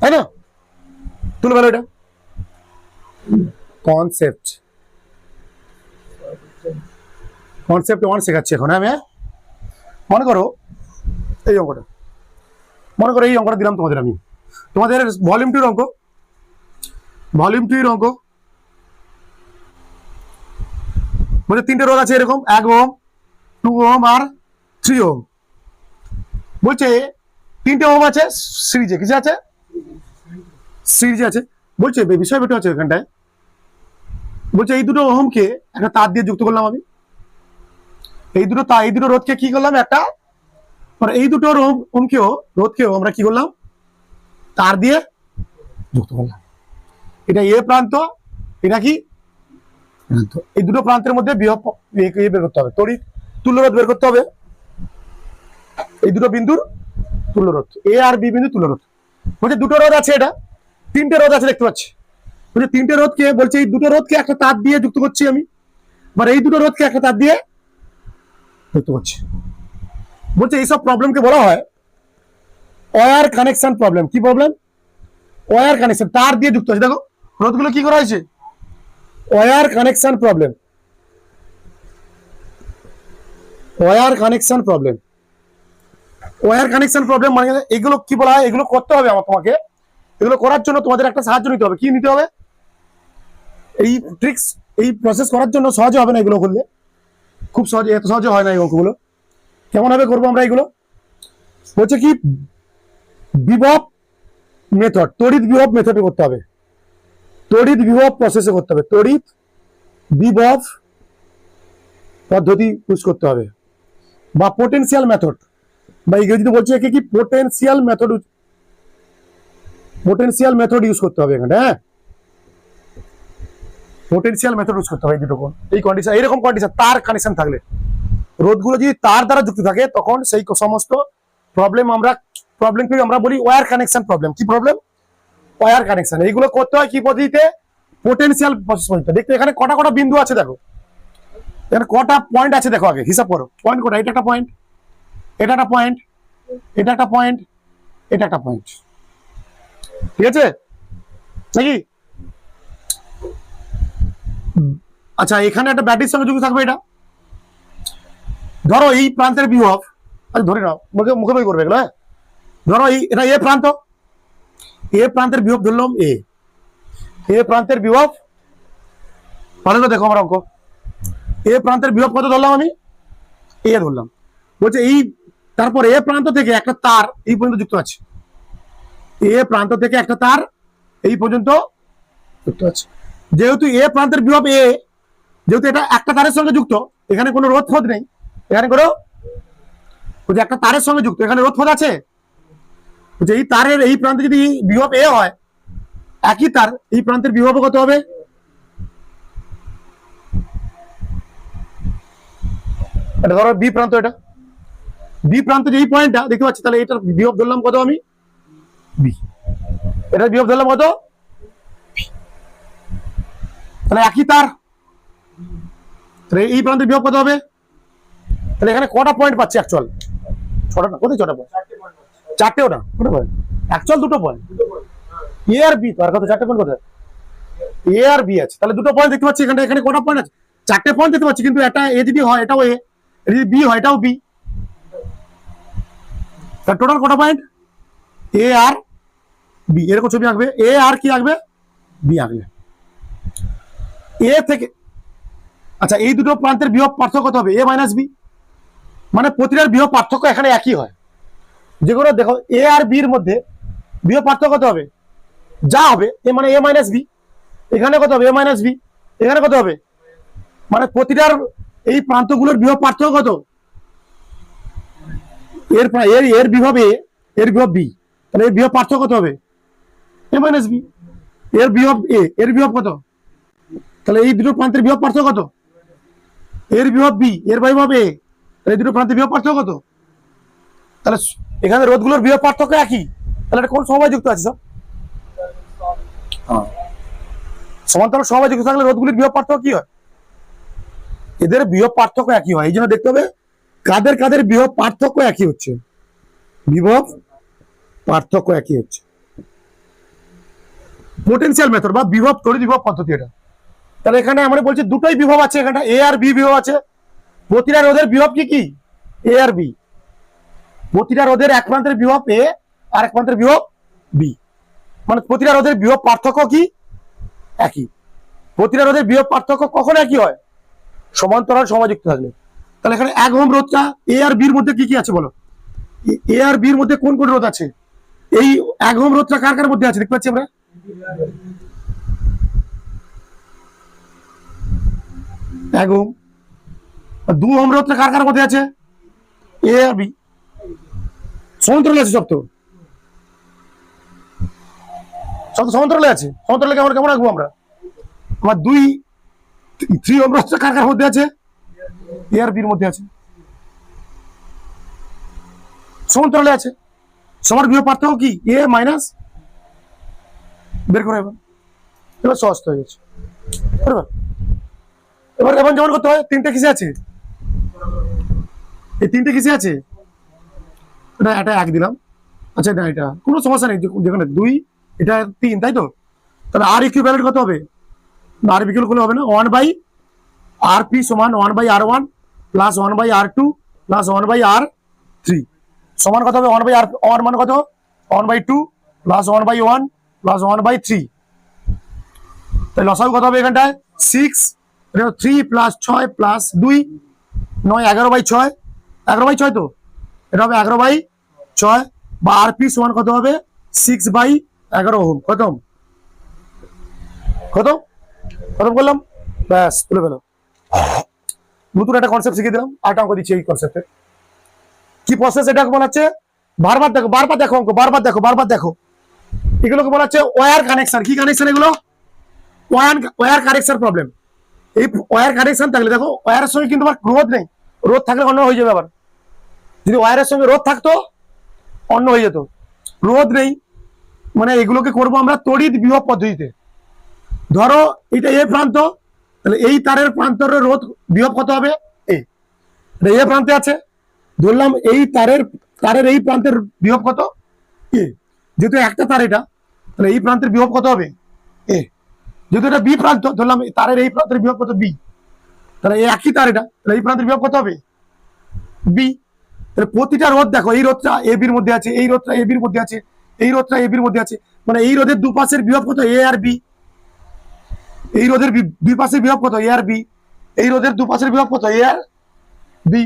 তাই না। তুলে ফেলো এটা কনসেপ্ট 1 শেখাচ্ছি এখন আমি। মনে করো এই অঙ্কটা, দিলাম তোমাদের আমি, তোমাদের ভলিউম 2 এর অঙ্ক, মানে 3টে রোধ আছে এরকম 1 ওহম, 2 ওহম আর 3 ওহম। বলছে 3টে ওহম আছে সিরিজে, কিসে আছে? সিরিজে আছে। বলছে বিষয় বেটা আছে এখানটায়, বলছে এই দুটো ওহমকে একটা তার দিয়ে যুক্ত করলাম আমি, এই দুটো রোধকে কি করলাম একটা, মানে এই দুটো রোধকেও আমরা কি করলাম, তার দিয়ে যুক্ত করলাম। এটা এ প্রান্ত, এটা কি প্রান্ত। এই দুটো প্রান্তের মধ্যে বিভব বের করতে হবে, তড়িৎ তুল্য রোধ বের করতে হবে। এই দুটো বিন্দুর তুল্য রোধ, এ আর বি বিন্দু তুল্য রোধ। বলছে দুটো রোধ আছে, এটা 3টে রোধ আছে দেখতে পাচ্ছি। বলছে 3টে রোধকে, বলছে এই দুটো রোধকে একটা তার দিয়ে যুক্ত করছি আমি, মানে এই দুটো রোধকে একটা তার দিয়ে যুক্ত করছি। বলছে এইসব প্রবলেমকে বলা হয় ওয়্যার কানেকশন প্রবলেম। কি প্রবলেম? ওয়্যার কানেকশন, তার দিয়ে যুক্ত আছে। দেখো রোধগুলো কি করা হয়েছে, wire connection problem. Wire connection problem, wire connection problem মানে এগুলো কি বলা হয়, এগুলো করতে হবে তোমাকে। এগুলো করার জন্য তোমাদের একটা সাহায্য নিতে হবে। কি নিতে হবে? এই ট্রিক্স, এই প্রসেস করার জন্য সহজে হবে না এগুলো করলে, খুব সহজে, এত সহজে হয় না এই অঙ্কগুলো। কেমন ভাবে করবো আমরা এগুলো? বলছে কি বিভব মেথড, তড়িৎ বিভব মেথডে করতে হবে, তড়িৎ বিভব প্রসেসে করতে হবে, তড়িৎ বিভব পদ্ধতি ইউজ করতে হবে, বা পোটেনশিয়াল মেথড, বা ইংরেজিতে বলছে একে কি potential method, potential method use করতে হবে এখানে। হ্যাঁ, পোটেনশিয়াল মেথড ইউজ করতে হবে। এই দুটো এই কন্ডিশন, এইরকম কন্ডিশন, তার কানেকশন থাকলে, রোধগুলো যদি তার দ্বারা যুক্ত থাকে, তখন সেই সমস্ত প্রবলেমকে আমরা বলি ওয়্যার কানেকশন প্রবলেম। কি প্রবলেম? Wire connection. এইগুলো করতে হয় কি পদ্ধতিতে? পোটেনশিয়াল প্রসেস পদ্ধতিতে। দেখতে এখানে কটা কটা বিন্দু আছে দেখো, এখানে কটা পয়েন্ট আছে দেখো, আগে হিসাব করো পয়েন্ট কটা। এটা একটা পয়েন্ট, এটা একটা পয়েন্ট, এটা একটা পয়েন্ট, এটা একটা পয়েন্ট, ঠিক আছে নাকি? আচ্ছা, এখানে একটা ব্যাটারির সঙ্গে যুক্ত থাকবে। এটা ধরো এই প্রান্তের বিভব, আচ্ছা ধরে নাও, মুখোমুখি করবে এগুলো। হ্যাঁ, ধরো এটা এ প্রান্ত, এ প্রান্তের বিভব ধরলাম এ প্রান্তের বিভব, ভালো করে দেখো আমার অঙ্ক। এ প্রান্তের বিভব কত ধরলাম আমি? এ ধরলাম। বলছে এই তারপর এ প্রান্ত থেকে একটা তার এই পর্যন্ত যুক্ত আছে, এ প্রান্ত থেকে একটা তার এই পর্যন্ত যুক্ত আছে। যেহেতু এ প্রান্তের বিভব এ, যেহেতু এটা একটা তারের সঙ্গে যুক্ত, এখানে কোনো রোধ ফোধ নেই, এখানে কোনো একটা তারের সঙ্গে যুক্ত, এখানে রোধ ফোধ আছে? এই তারের এই প্রান্তে যদি বিভব এ হয়, একই তার এই প্রান্তের বিভব কত হবে? এটা ধরো বি প্রান্ত, এটা বি প্রান্ত যে এই পয়েন্টটা দেখতে পাচ্ছি, তাহলে এটার বিভব ধরলাম কত আমি? বি। এটার বিভব ধরলাম কত? তাহলে একই তার, তাহলে এই প্রান্তের বিভব কত হবে? তাহলে এখানে কটা পয়েন্ট পাচ্ছি অ্যাকচুয়াল? ছটা না, কোথায় ছটা পয়েন্ট? চারটেও না, কটা পয়েন্ট অ্যাকচুয়াল? দুটো পয়েন্ট, এ আর বি। তো আর কত? চারটে পয়েন্ট কোথায়? এ আর বি আছে, তাহলে দুটো পয়েন্ট দেখতে পাচ্ছি এখানে। এখানে কটা পয়েন্ট আছে? চারটে পয়েন্ট দেখতে পাচ্ছি, কিন্তু এটা এ যদি হয় এটাও এ, যদি বি হয় এটাও বি। তার টোটাল কটা পয়েন্ট? এ আর বি। এরকম ছবি আঁকবে, এ আর কি আঁকবে? বি আঁকবে। এ থেকে, আচ্ছা এই দুটো প্রান্তের বিভব পার্থক্য কত হবে? এ মাইনাস বি। মানে প্রতিটার বিভব পার্থক্য এখানে একই হয়। যেগুলো দেখো এ আর বির মধ্যে বিভব পার্থক্য কত হবে? যা হবে এ মানে এ মাইনাস বি। এখানে কত হবে? এ মাইনাস বি। এখানে কত হবে? মানে প্রতিটার এই প্রান্তগুলোর বিভব পার্থক্য কত? এর এর বিভব এ, এর বিভব বি, তাহলে এর বিভব পার্থক্য কত হবে? এ মাইনাস বি। এর বিভব এ, এর বিভব কত? তাহলে এই দুটো প্রান্তের বিভব পার্থক্য কত? এর বিভব বি, এর বিভব এ, এই দুটো প্রান্তের বিভব পার্থক্য কত? তাহলে এখানে রোধগুলোর বিভব পার্থক্য একই, তাহলে এটা কোন সমবায় যুক্ত আছে? সব সমান্তরাল সমবায় যুক্ত থাকলে রোধগুলির বিভব পার্থক্য কি হয়? এদের বিভব পার্থক্য একই হয়। এই জন্য দেখতে হবে কাদের কাদের বিভব পার্থক্য একই হচ্ছে, বিভব পার্থক্য একই হচ্ছে। পোটেনশিয়াল মেথড বা বিভব তড়িৎ বিভব পদ্ধতি এটা। তাহলে এখানে আমরা বলছি দুটোই বিভব আছে, এখানে এ আর বি বিভব আছে। প্রতিটা রোধের বিভব কি কি? এ আর বি। প্রতিটা রোধের এক প্রান্তের বিভব এ আর এক প্রান্তের বিভব বি, মানে প্রতিটা রোধের বিভব পার্থক্য কি? একই। প্রতিটা রোধের বিভব পার্থক্য কখন একই হয়? সমান্তরাল সমবায় যুক্ত থাকলে। তাহলে এখানে 1 ওহম রোধটা এ আর বির মধ্যে কি কি আছে বলো? এ আর বির মধ্যে কোন কোন রোধ আছে? এই 1 ওহম রোধটা কার কার মধ্যে আছে দেখতে পাচ্ছি আমরা? 1 ওহম। 2 ওহম রোধটা কার কার মধ্যে আছে? এ আর বি। সমান্তরালে আছে সব তো, সব তো সমান্তরালে আছে। সমান্তরালে কেমন কেমন রাখবো আমরা? আমার 3 ওহম রোধটা কার কার মধ্যে আছে? এ আর বির মধ্যে আছে, সমান্তরালে আছে। সবার বিভব পার্থক্য কি? এ মাইনাস, বের করে এবার সহজ হয়ে গেছে। এবার এবার যেমন করতে হয়, 3টে কিসে আছে? এই 3টে কিসে আছে? এটা 1 দিলাম। আচ্ছা না, এটা কোনো সমস্যা নেই, যেখানে 2 এটা 3, তাই তো? তাহলে আর ইকুইভ্যালেন্ট কত হবে? আর বিকল্প করলে হবে না, 1/rp সমান 1/r1 plus 1/r2 plus 1/r3 সমান কত হবে? 1/r মান কত? 1/2 প্লাস 1/1 প্লাস 1/3। তাহলে লসাগু কত হবে এখানটায়? 6, 3 প্লাস 6 প্লাস 2 9, 11/6, 11/6 তো, এটা হবে 11/6 বা আরপি সমান কত হবে? 6/11 ওহম। খতম খতম খতম করলাম, ব্যাস তুলে ফেলো। নতুন একটা কনসেপ্ট শিখিয়ে দিলাম, আরেকটা অঙ্ক দিচ্ছি এই কনসেপ্টে। কি প্রসেস এটা বলা হচ্ছে? বারবার দেখো, বারবার দেখো অঙ্ক, বারবার দেখো, বারবার দেখো। এগুলোকে বলা হচ্ছে ওয়্যার কানেকশন। কি কানেকশন এগুলো? Wire connection problem. এই ওয়্যার কানেকশন থাকলে দেখো, ওয়্যারের সঙ্গে কিন্তু রোধ নেই, রোধ থাকলে অন্য হয়ে যাবে। আবার যদি ওয়্যারের সঙ্গে রোধ থাকতো অন্য হয়ে যেত, রোধ নেই, মানে এগুলোকে করবো আমরা তড়িৎ বিভব পদ্ধতিতে। ধরো এটা এ প্রান্ত, তাহলে এই তারের প্রান্তরের রোধ বিভব কত হবে? এ প্রান্তে আছে, ধরলাম এই তারের এই প্রান্তের বিভব কত? এ। যেহেতু একটা তার এটা, তাহলে এই প্রান্তের বিভব কত হবে? এ। যেহেতু এটা বি প্রান্ত, ধরলাম তারের এই প্রান্তের বিভব কত? বি। তাহলে একই তার এটা, তাহলে এই প্রান্তের বিভব কত হবে? বি। তাহলে প্রতিটা রোধ দেখো, এই রোধটা এ বির মধ্যে আছে, এই রোধটা এ বির মধ্যে আছে, এই রোধটা এ বির মধ্যে আছে, মানে এই রোধের দুপাশের বিভব কত? এ আর বি। এই রোধের দুই পাশের বিভব কত? এ আর বি। এই রোধের দুপাশের বিভব কত? এ আর বি।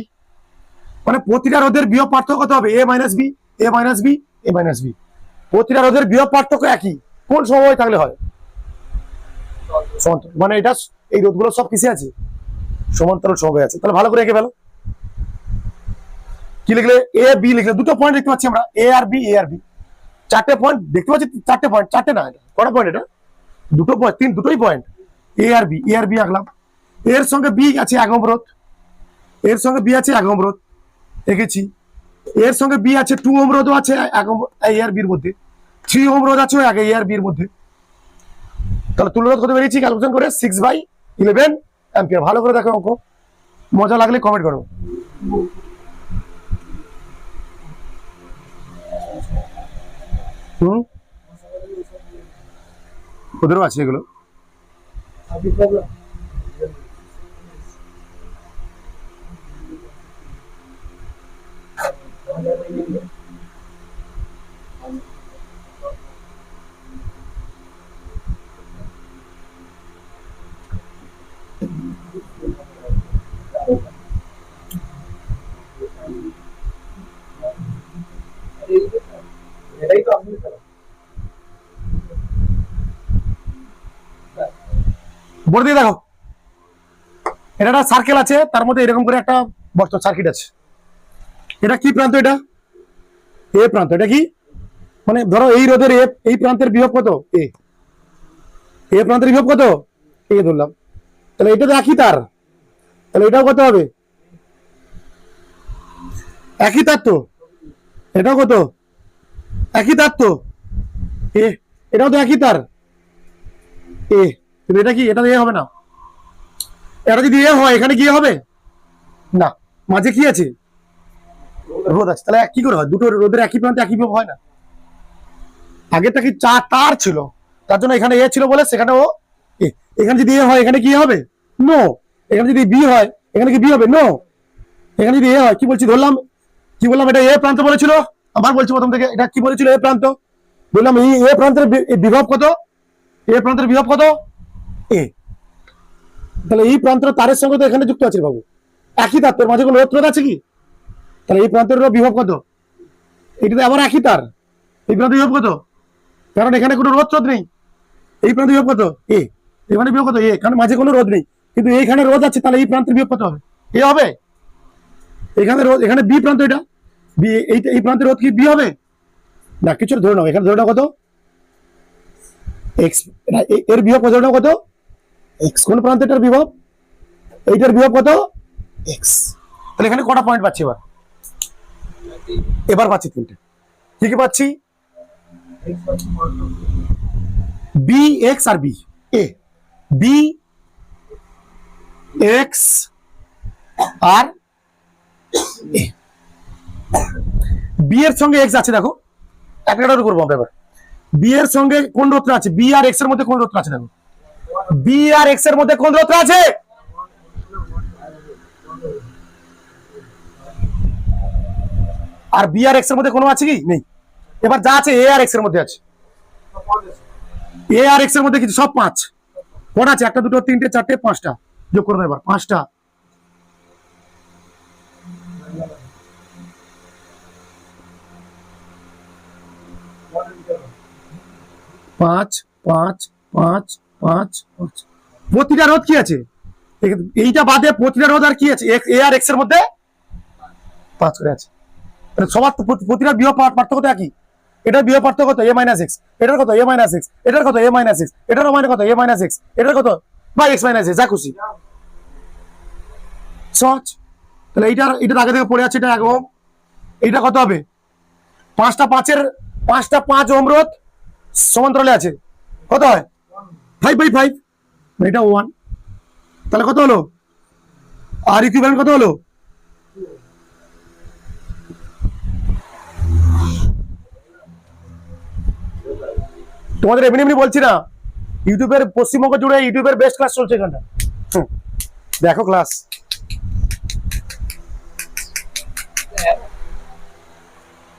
মানে প্রতিটা রোধের বিভব পার্থক্য কত হবে? এ মাইনাস বি, এ মাইনাস বি, এ মাইনাস বি। প্রতিটা রোধের বিভব পার্থক্য একই। কোন সময় থাকলে হয়? সমান্তরাল। মানে এটা এই রোধগুলো সব কিসে আছে? সমান্তরাল সমবায় আছে। তাহলে ভালো করে এঁকে ফেলো। কি লিখলে? এ বি লিখলে। দুটো পয়েন্ট দেখতে পাচ্ছি আমরা, এ আর বি, এ আর বি। 4টে পয়েন্ট দেখতে পাচ্ছি, 4টে পয়েন্ট, 4টে না, এটা কটা পয়েন্ট? এটা দুটো পয়েন্ট, দুটোই পয়েন্ট। এ আর বি, এ আর বি আঁকলাম। এর সঙ্গে বি আছে 1 ওহম রোধ, এর সঙ্গে বি আছে 1 ওহম রোধ এঁকেছি। এর সঙ্গে বি আছে 2 ওহম রোধও আছে 1 ওহম এ আর বির মধ্যে, 3 ওহম রোধ আছে এ আর বির মধ্যে। তাহলে তুলনা করতে পেরেছি ক্যালকুলেশন করে 6/11 অ্যাম্পিয়ার। ভালো করে দেখো অঙ্ক, মজা লাগলে কমেন্ট করো। ওদেরও আছে এগুলো। বোর্ড দিয়ে দেখো, এটা একটা সার্কেল আছে, তার মধ্যে এরকম করে একটা বর্তমান সার্কিট আছে। এটা কি প্রান্ত? এটা এ প্রান্ত। এটা কি? মানে ধরো এই রোধের এই প্রান্তের বিভব কত? এ। এ প্রান্তের বিভব কত? এ ধরলাম। তাহলে এটা তো একই তার, তাহলে এটাও কত হবে? একই তার তো। এটাও কত? একই তার তো। এ। এটাও তো একই তার, এ। কিন্তু এটা কি? এটা এ হবে না। এটা যদি এ হয়, এখানে কি হবে? না, মাঝে কি আছে? রোধ আছে। তাহলে কি করে হয়? দুটো রোধের একই প্রান্তে একই বিভব হয় না? আগেরটা কি তার ছিল, তার জন্য এখানে এ ছিল বলে সেখানে ও এ। এখানে যদি এ হয়, এখানে কি হবে? নো। এখানে যদি বি হয়, এখানে কি বি হবে? নো। এখানে যদি এ হয়, কি বলছি ধরলাম, কি বললাম? এটা এ প্রান্ত বলেছিল। আবার বলছি প্রথম থেকে, এটা কি বলেছিল? এ প্রান্ত। বললাম এই এ প্রান্তের বিভব কত? এ প্রান্তের বিভব কত? এ। তাহলে এই প্রান্ত তারের সঙ্গে তো এখানে যুক্ত আছে বাবু, একই তার, তোর মাঝে কোনো রোধ আছে কি? তাহলে এই প্রান্তের বিভব কত? এটাতে আবার একই তার, এই প্রান্তের বিভব কত? কারণ এখানে কোনো রোধ নেই। এই প্রান্তের বিভব কত? এ। এখানে বিভব কত? এ। কারণ মাঝে কোনো রোধ নেই, কিন্তু এইখানে রোধ আছে, তাহলে এই প্রান্তের বিভব কত হবে? এ হবে। এখানে রোধ, এখানে বি প্রান্ত, এটা বি, এইটা এই প্রান্তের রোধ কি বি হবে না? কিছু ধরে নাও, এখানে ধরে নাও কত এক্স, এর বিভব কত? ধরে নাও কত এক্স। কোন প্রান্তের বিভব? এইটার বিভব কত? এক্স। তাহলে এখানে কটা পয়েন্ট পাচ্ছি এবার? এবার পাচ্ছি তিনটে। কি কি পাচ্ছি? B x R B A, B x R A. B এর সঙ্গে এক্স আছে, দেখো একটা করবো আমরা এবার। বি এর সঙ্গে কোন রোধটা আছে? বি আর এক্স এর মধ্যে কোন রোধটা আছে? দেখো বি আর এক্স এর মধ্যে কোন রোধটা আছে? আর বি আর এক্স এর মধ্যে কোনো আছে কি? নেই। এবার যা আছে এ আর এক্স এর মধ্যে আছে। এ আর এক্স এর মধ্যে কিছু সব 5 কটা আছে? 1 2 3 4 5টা যোগ করবো এবার। 5টা, 5 5 5 5 5। প্রতিটা রোধ কি আছে? এইটা বাদে প্রতিটা রোধ আর কি আছে? এ আর এক্স এর মধ্যে 5 করে আছে। সবার প্রতিটা বিভব পার্থক্য তো একই। এটার বিভব পার্থক্য কত? এ মাইনাস এক্স। এটার কত? এ মাইনাস এক্স। এটার কত? এ মাইনাস এক্স। এটার মানে কত? এ মাইনাস এক্স। এটার কত? বা এক্স মাইনাস এক্স, যা খুশি সহজ। তাহলে এইটার আগে থেকে পড়ে আছে, এটা 1 ওহম। এইটা কত হবে? 5টা 5 ওহম রোধ সমান্তরালে আছে, কত হয়? 5/5, এটা 1। তাহলে কত হলো? আর ইকুইভ্যালেন্ট কত হলো? তোমাদের এমনি এমনি বলছি না, ইউটিউবের পশ্চিমবঙ্গ জুড়ে ইউটিউবের বেস্ট ক্লাস চলছে এখানটা। দেখো ক্লাস।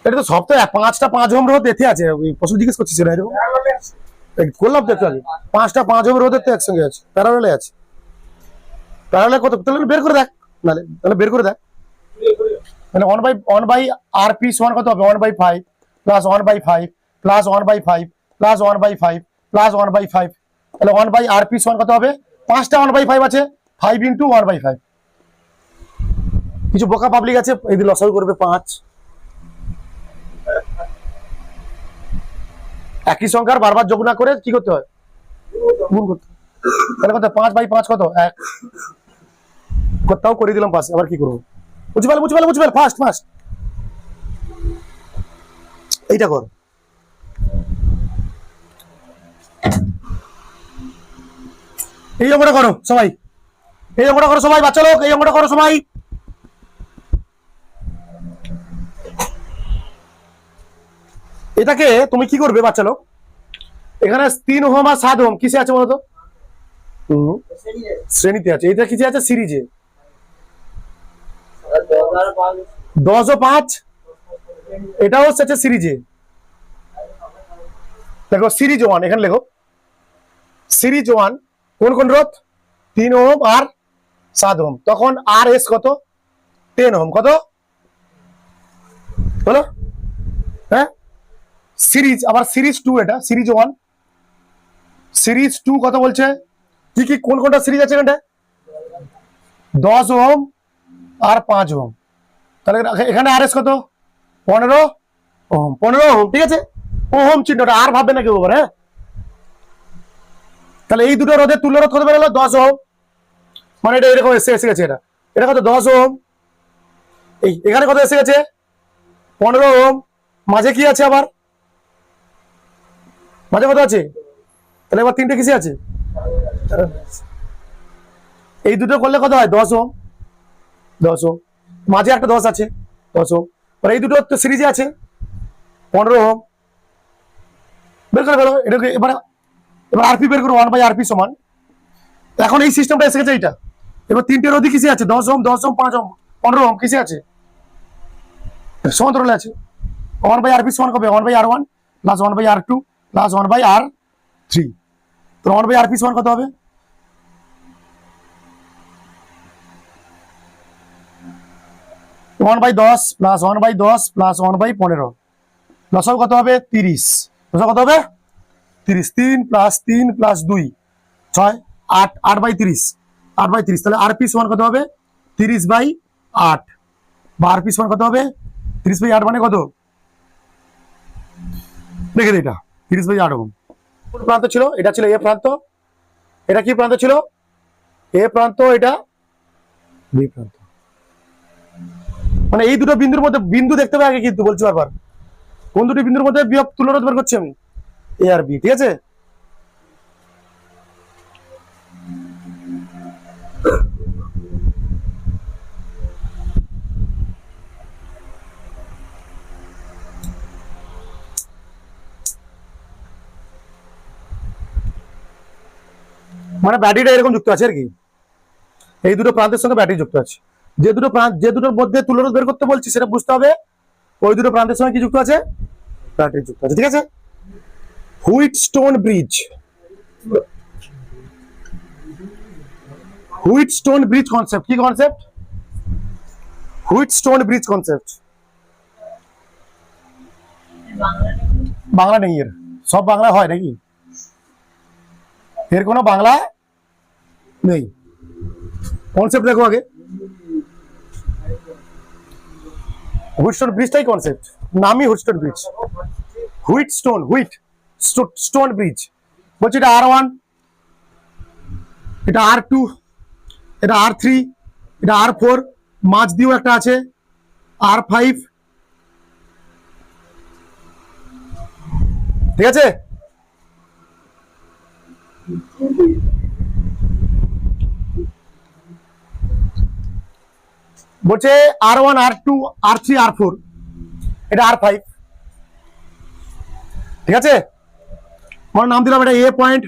এটা তো সপ্তাহে 5টা 5 ওহম রোধ এতে আছে। প্রশ্ন জিজ্ঞেস করছিস না, এরকম করলাম তো একটু আগে। 5টা 5 ওহম রোধের তো একসঙ্গে আছে, প্যারালালে আছে। প্যারালালে কত? তাহলে বের করে দেখ, নালে তাহলে বের করে দেখ। মানে 1/1 আরপি সমান কত হবে? 1/5 প্লাস 1/5 প্লাস 1/5 প্লাস 1/5 প্লাস 1/5। তাহলে 1/আরপি সমান কত হবে? 5টা 1/5 আছে, 5 ইন্টু 1/5। কিছু বোকা পাবলিক আছে, এই দিন লসাগু করবে 5। একই সংখ্যার বারবার যোগ না করে কি করতে হয়? গুণ করতে। তাহলে কত? 5/5 কত? 1। কোথাও করে দিলাম পাশে, আবার কি করবো? বুঝতে পারলে ফাস্ট ফাস্ট এইটা কর। এই অঙ্কটা করো সবাই, এই অঙ্কটা করো সবাই, বাচ্চা লোক এই অঙ্কটা করো সবাই। এটাকে তুমি কি করবে বাচ্চা লোক? এখানে 3 ওহম আর 7 ওহম কিসে আছে বলতো? শ্রেণীতে আছে। এটা কিসে আছে? সিরিজে। 10 ও 5 এটাও হচ্ছে সিরিজে। দেখো সিরিজ 1, এখানে লেখো সিরিজ 1 কোন কোন রোধ? 3 ওহম আর 7 ওহম। তখন আর এস কত? 10 ওহম। কত বলো? হ্যাঁ সিরিজ, আবার সিরিজ 2, এটা সিরিজ 1, সিরিজ 2 কত বলছে? কি কি কোন কোনটা সিরিজ আছে এখানটা? 10 ওহম আর 5 ওহম। তাহলে এখানে আর এস কত? 15 ওহম। 15 ওহম, ঠিক আছে। ওহম চিহ্নটা আর ভাববে না কেউ আবার, হ্যাঁ। তাহলে এই দুটো রোধের তুল্য রোধ কত বেরোলো? 10 ওহম। মানে এটা এরকম এসে গেছে। এটা এটা কত? 10 ওহম। এই এখানে কত এসে গেছে? 15 ওহম। মাঝে কি আছে? আবার মাঝে কত আছে? তাহলে এবার 3টে কিসে আছে? এই দুটো করলে কত হয়? 10 ওহম। 10 ওহম, মাঝে একটা 10 আছে, 10 ওহম। আর এই দুটো তো সিরিজে আছে, 15 ওহম। বের করে ফেলো এটাকে। এবার আরপি বের করো, 1/আরপি সমান। এখন এই সিস্টেমটা এসে গেছে এইটা। এবার 3টে রোধই কিসে আছে? 10 ওহম 10 ওহম 5 ওহম 15 ওহম কিসে আছে? সমান্তরালে আছে। 1/আরপি সমান কবে? 1/আর1 প্লাস 1/আর2 প্লাস 1/আর3। তো 1/আরপি সমান কত হবে? 1/10 প্লাস 1/10 প্লাস 1/15 লসাগু কত হবে 30। লসাগু কত হবে 30। 3 প্লাস 3 প্লাস 2 6 8 8/30 8/30। তাহলে আরপি সমান কত হবে 30/8 বা আরপি সমান কত হবে 30/8 মানে কত দেখে এটা 30/8 ওহম। কোন প্রান্ত ছিল এটা ছিল এ প্রান্ত, এটা কি প্রান্ত ছিল এ প্রান্ত, এটা বি প্রান্ত। মানে এই দুটো বিন্দুর মধ্যে বিন্দু দেখতে হবে আগে, কিন্তু বলছি বারবার কোন দুটি বিন্দুর মধ্যে বিয়োগ তুলনা বের করছি আমি এ আর বি, ঠিক আছে। মানে ব্যাটারিটা এরকম যুক্ত আছে আর কি, এই দুটো প্রান্তের সঙ্গে ব্যাটারি যুক্ত আছে। যে দুটোর মধ্যে তুলনা বের করতে বলছি সেটা বুঝতে হবে ওই দুটো প্রান্তের সঙ্গে কি যুক্ত আছে, ব্যাটারি যুক্ত আছে, ঠিক আছে। Wheatstone bridge, Wheatstone bridge concept, কি concept, Wheatstone bridge concept. Bangla নেই এর, সব বাংলা হয় নাকি, এর কোনো বাংলা নেই। কনসেপ্ট দেখো আগে, হুইটস্টোন ব্রিজটাই কনসেপ্ট, নামই Wheatstone bridge. Wheatstone, stone bridge বলছি, এটা R1, এটা R2, এটা R3, এটা R4, মাঝ দিয়েও একটা আছে R5, ঠিক আছে। বলছে R1, R2, R3, R4, এটা R5, ঠিক আছে। আমার নাম দিলাম এটা A point,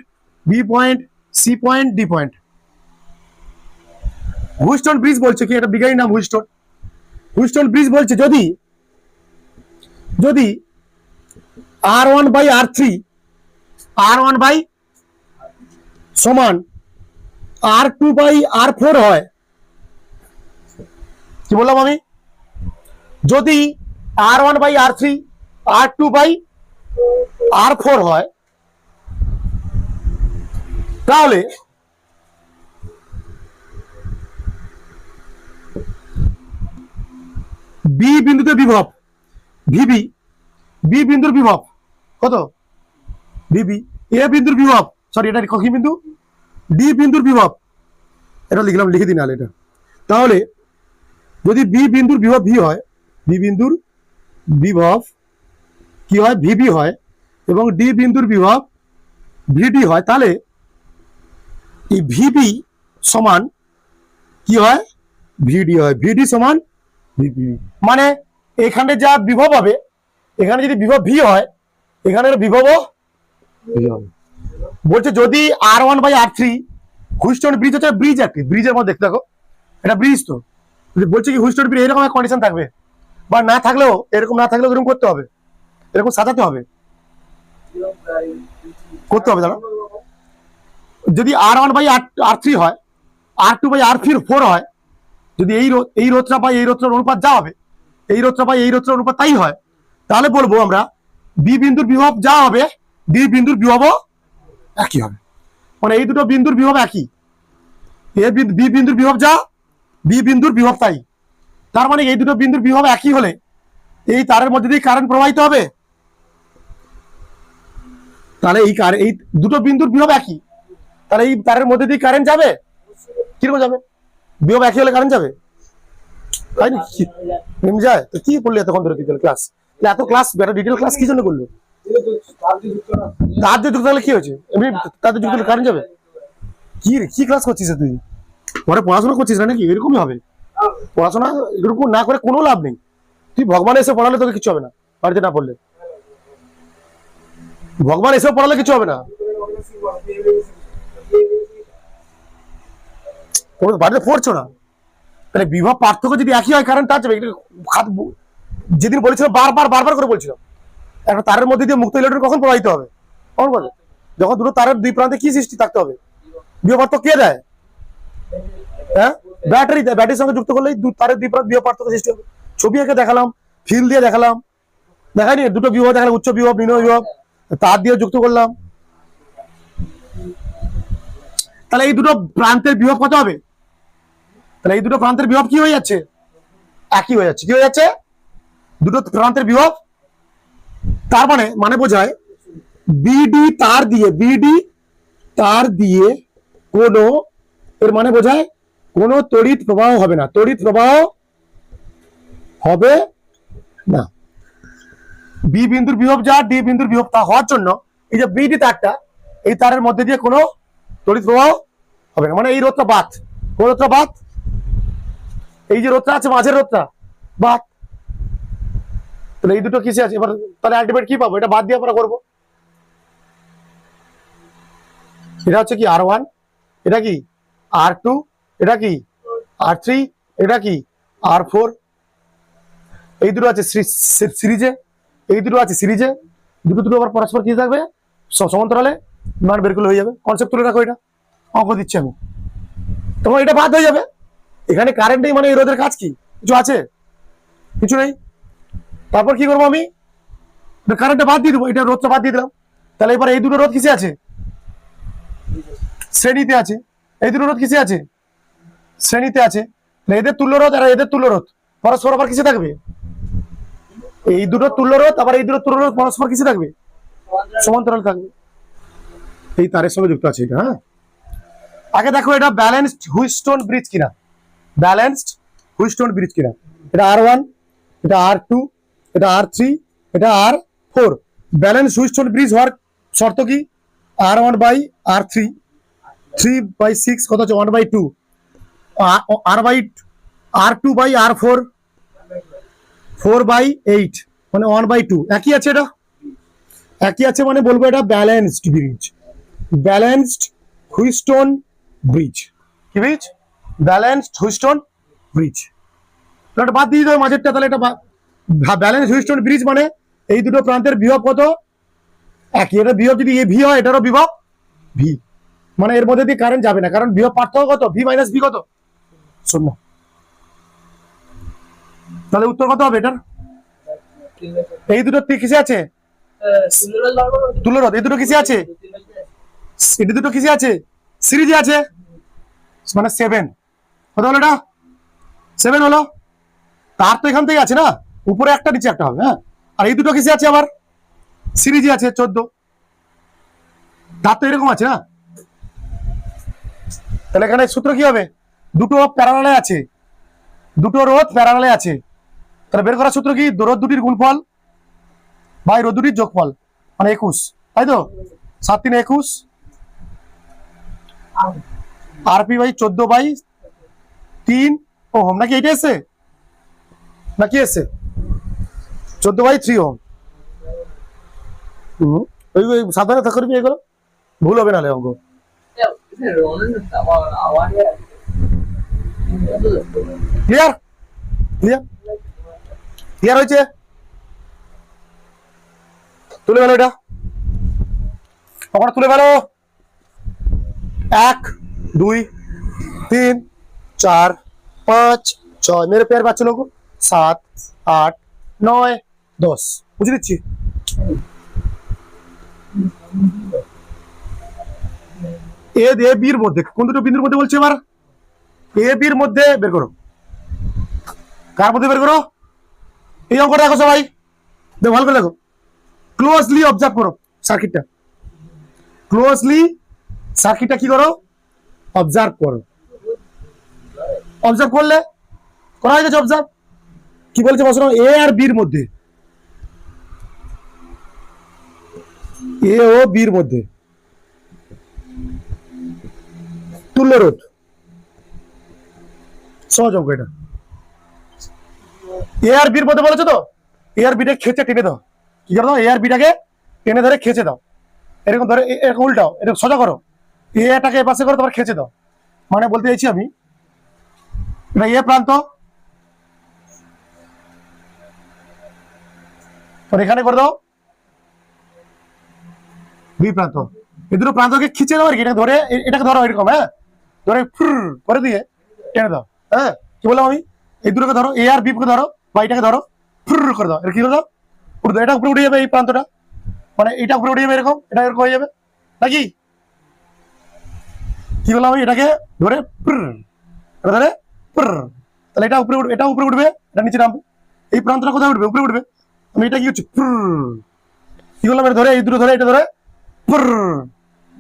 B point, C point, D point. Wheatstone bridge বলছে কি, এটা বিজ্ঞানী নাম হুইটস্টোন। হুইটস্টোন ব্রিজ বলছে যদি যদি R1/R3 R1 সমান R2/R4 হয়, কি বললাম আমি, যদি R1/R3 R2/R4 হয় তাহলে বি বিন্দুতে বিভব ভিবি, বি বিন্দুর বিভব কত ভিবি, এ বিন্দুর বিভব সরি এটা কি বিন্দু ডি বিন্দুর বিভব, এটা লিখলাম, লিখে দিন এটা। তাহলে যদি বি বিন্দুর বিভব ভি হয়, বি বিন্দুর বিভব কি হয় ভিবি হয়, এবং ডি বিন্দুর বিভব ভিডি হয়, তাহলে এই ভিবি সমান কি হয় ভিডি হয়, ভিডি সমান ভিবি। মানে এখানে যা বিভব হবে, এখানে যদি বিভব ভি হয় এখানে বিভবও ভি হবে। বলছে যদি R1/R3 হুইটস্টোন ব্রিজ হচ্ছে ব্রিজ, একটি ব্রিজের মধ্যে দেখতে থাকো, এটা ব্রিজ তো, বলছে কি হুইটস্টোন ব্রিজ এরকম কন্ডিশন থাকবে, বা না থাকলেও এরকম, না থাকলেও এরকম করতে হবে, এরকম সাজাতে হবে, করতে হবে। দাঁড়া, যদি R1/R3 হয়, R2/R4 হয়, যদি এই রোধটা বা এই রোধটার অনুপাত যা হবে, এই রোধটা বা এই রোধটার অনুপাত তাই হয়, তাহলে বলবো আমরা বি বিন্দুর বিভব যা হবে ডি বিন্দুর বিভবও একই হবে। মানে এই দুটো বিন্দুর বিভব একই, বি বিন্দুর বিভব যা বি বিন্দুর বিভব তাই। তার মানে এই দুটো বিন্দুর বিভব একই হলে এই তারের মধ্যে দিয়ে কারেন্ট প্রবাহিত হবে, তাহলে এই দুটো বিন্দুর বিভব একই, তাহলে এই তারের মধ্যে দিয়ে কারেন্ট যাবে, কিরকম যাবে, বিভব একই হলে কারেন্ট যাবে, তাই না, যায়। তো কি করলি এতক্ষণ ধরে ডিটেল ক্লাস, এত ক্লাস ডিটেল ক্লাস কি জন্য করলো, তার যুক্ত হলে কি হয়েছে, এমনি তাদের যুক্ত হলে কারেন্ট যাবে, কি ক্লাস করছিস তুই, পরে পড়াশোনা করছিস না নাকি, এরকমই হবে পড়াশোনা, এরকম না করে কোনো লাভ নেই। তুই ভগবান এসে পড়ালে তোকে কিছু হবে না, বাড়িতে না পড়লে, ভগবান এসে পড়ালে কিছু হবে না, বাড়িতে পড়ছো না, তাহলে বিভব পার্থক্য যদি একই হয় কারেন্ট তার যাবে। যেদিন বলেছিলাম বারবার করে বলছিলাম, একটা তারের মধ্যে দিয়ে মুক্ত ইলেকট্রন কখন প্রবাহিত হবে, কখন বলে, যখন দুটো তারের দুই প্রান্তে কি সৃষ্টি থাকতে হবে, বিভব পার্থক্য কে দেয়, হ্যাঁ ব্যাটারি দেয়, ব্যাটারির সঙ্গে যুক্ত করলেই তারের দুই প্রান্ত বিভব পার্থক্য সৃষ্টি হবে। ছবি এঁকে দেখালাম, ফিল দিয়ে দেখালাম, দেখায়নি? দুটো বিভব দেখালাম, উচ্চ বিভব, নিম্ন বিভব, তার দিয়ে যুক্ত করলাম। তাহলে এই দুটো প্রান্তের বিভব কত হবে? তাহলে এই দুটো প্রান্তের বিভব কি হয়ে যাচ্ছে? একই হয়ে যাচ্ছে। কি হয়ে যাচ্ছে? দুটো প্রান্তের বিভব। তার মানে বোঝায় বিডি তার দিয়ে কোনো, এর মানে বোঝায় কোনো তড়িৎ প্রবাহ হবে না, তড়িৎ প্রবাহ হবে না। বি বিন্দুর বিভব যা, ডি বিন্দুর বিভব তা হওয়ার জন্য এই যে বিডি তারটা, এই তারের মধ্যে দিয়ে কোনো তড়িৎ প্রবাহ হবে না। মানে এই রোধটা বাদ, কোন রোধটা বাদ? এই যে রোধটা আছে মাঝের রোধটা বাদ। তাহলে এই দুটো কিসে আছে? এবার তাহলে আলটিমেট কি পাবো? এটা বাদ দিয়ে আমরা করবো। এটা হচ্ছে কি R1, এটা কি R2, এটা কি R3, এটা কি R4। এই দুটো আছে সিরিজে, এই দুটো আছে সিরিজে, দুটো আবার পরস্পর কি থাকবে? সমান্তরালে। মান বের করলে হয়ে যাবে। কনসেপ্ট তুলে রাখো, এটা অঙ্ক দিচ্ছি আমি, তোমার এটা বাদ হয়ে যাবে। এখানে কারেন্ট নেই মানে এই রোধের কাজ কি? কিছু আছে? কিছু নেই। তারপর কি করবো আমি? কারেন্টটা বাদ দিয়ে দেবো, এটা রোধটা বাদ দিয়ে দিলাম। তাহলে এবার এই দুটো রোধ কিসে আছে? শ্রেণীতে আছে। এই দুটো রোধ কিসে আছে? শ্রেণীতে আছে। এদের তুল্য রোধ আর এদের তুল্য রোধ পরস্পর আবার কিসে থাকবে? এই দুটো তুল্য রোধ আবার এই দুটো তুল্য রোধ পরস্পর কিসে থাকবে? সমান্তরাল থাকবে। এই তারের সঙ্গে যুক্ত আছে এটা। হ্যাঁ, আগে দেখো এটা ব্যালেন্সড হুইটস্টোন ব্রিজ কিনা, ব্যালেন্সড হুইটস্টোন ব্রিজ কিনা। এটা R1, এটা R2, এটা R3, এটা R4। ব্যালেন্স হুইটস্টোন ব্রিজ হওয়ার শর্ত কি? R1/R3, 3/6 কত হচ্ছে? 1/2, R2/R4, 4/8 মানে 1/2। একই আছে, এটা একই আছে মানে বলবো এটা balanced bridge, balanced Wheatstone bridge. কি ব্রিজ? Balanced Wheatstone bridge. এটা বাদ দিয়ে দেবো মাঝেরটা। তাহলে এটা ব্যালেন্স হুইটস্টোন ব্রিজ মানে এই দুটো প্রান্তের বিভব কত? একই। এটা বিভব যদি এ ভি হয়, এটারও বিভব ভি, মানে এর মধ্যে দিয়ে কারেন্ট যাবে না, কারণ বিভব পার্থক্য কত? ভি মাইনাস ভি কত? 0। তাহলে উত্তর কত হবে এটার? এই দুটো কিসে আছে? তুল্য রোধ। এই দুটো কিসে আছে? এই দুটো কিসে আছে? সিরিজে আছে, মানে 7। কত হলো এটা? 7 হলো। তার তো এখান থেকে আছে না, উপরে একটা নিচে একটা হবে। হ্যাঁ, আর এই দুটো কিসে আছে? আবার সিরিজে আছে 14। তার তো এরকম আছে না। তাহলে এখানে সূত্র কি হবে? দুটো প্যারালালে আছে, দুটো রোধ প্যারালালে আছে। তাহলে বের করার সূত্র কি? রোধ দুটির গুণফল বাই রোধ দুটির যোগফল, মানে 21। তাই তো? 7 3 21 RP/14/3 ওহম। নাকি এটা এসছে? নাকি এসছে 14/3 ওহম। ওই সাবধানে করবি, এগুলো ভুল হবে নাহলে অঙ্ক। ক্লিয়ার? ক্লিয়ার? ক্লিয়ার হয়েছে? তুলে গেল এটা, কখন তুলে গেল? 1 2 3 4 5 6 मेरे प्यार बच्चों लोगों, 7 8 9 10। বুঝে দিচ্ছি। এ বির মধ্যে কোন দুটো বিন্দুর মধ্যে বলছে? এবার এ বির মধ্যে বের করো। কার মধ্যে বের করো? এই অঙ্কটা দেখো সবাই, দেখো ভালো করে দেখো, ক্লোজলি অবজার্ভ করো সার্কিটটা, ক্লোজলি সার্কিটটা কি করো? অবজার্ভ করো। অবজার্ভ করলে করা হয়ে গেছে অবজার্ভ। কি বলছে বসো? এ আর বির মধ্যে, এ ও বির মধ্যে তুল্য রোধ। সহজ অঙ্ক এটা। এ আর বির মধ্যে বলেছো তো, এ আর বিটা খেচে টেনে দাও। কি করো? এ আর বিটাকে টেনে ধরে খেচে দাও। এরকম ধরে এরকম উল্টাও, এরকম সোজা করো, এটাকে পাশে করো, তোমার খেচে দাও। মানে বলতে চাইছি আমি, এটা এ প্রান্ত, এখানে করে দাও বি প্রান্ত। এই দুটো প্রান্তকে খিচে দাও আর কি, ধরে এটাকে ধরো এরকম। হ্যাঁ, ধরে করে দিয়ে টেনে দাও। হ্যাঁ, কি বললাম আমি? এই দুটোকে ধরো, এ আর বি কে ধরো, বা এটাকে ধরো ফুর করে দাও, এটা কি করে দাও, উঠে দাও, এটা উপরে উঠে যাবে এই প্রান্তটা, মানে এটা উপরে উঠে যাবে এরকম, এটা এরকম হয়ে যাবে নাকি? কি বললাম আমি, এটাকে ধরে এটা ধরে তাহলে এটা উপরে উঠবে, এটা উপরে উঠবে, এটা নিচে নামবে, এই প্রান্তটা কোথায় উঠবে, উপরে উঠবে। আমি এটা কি হচ্ছে কি বললাম, এটা ধরে এই দুটো ধরে, এটা ধরে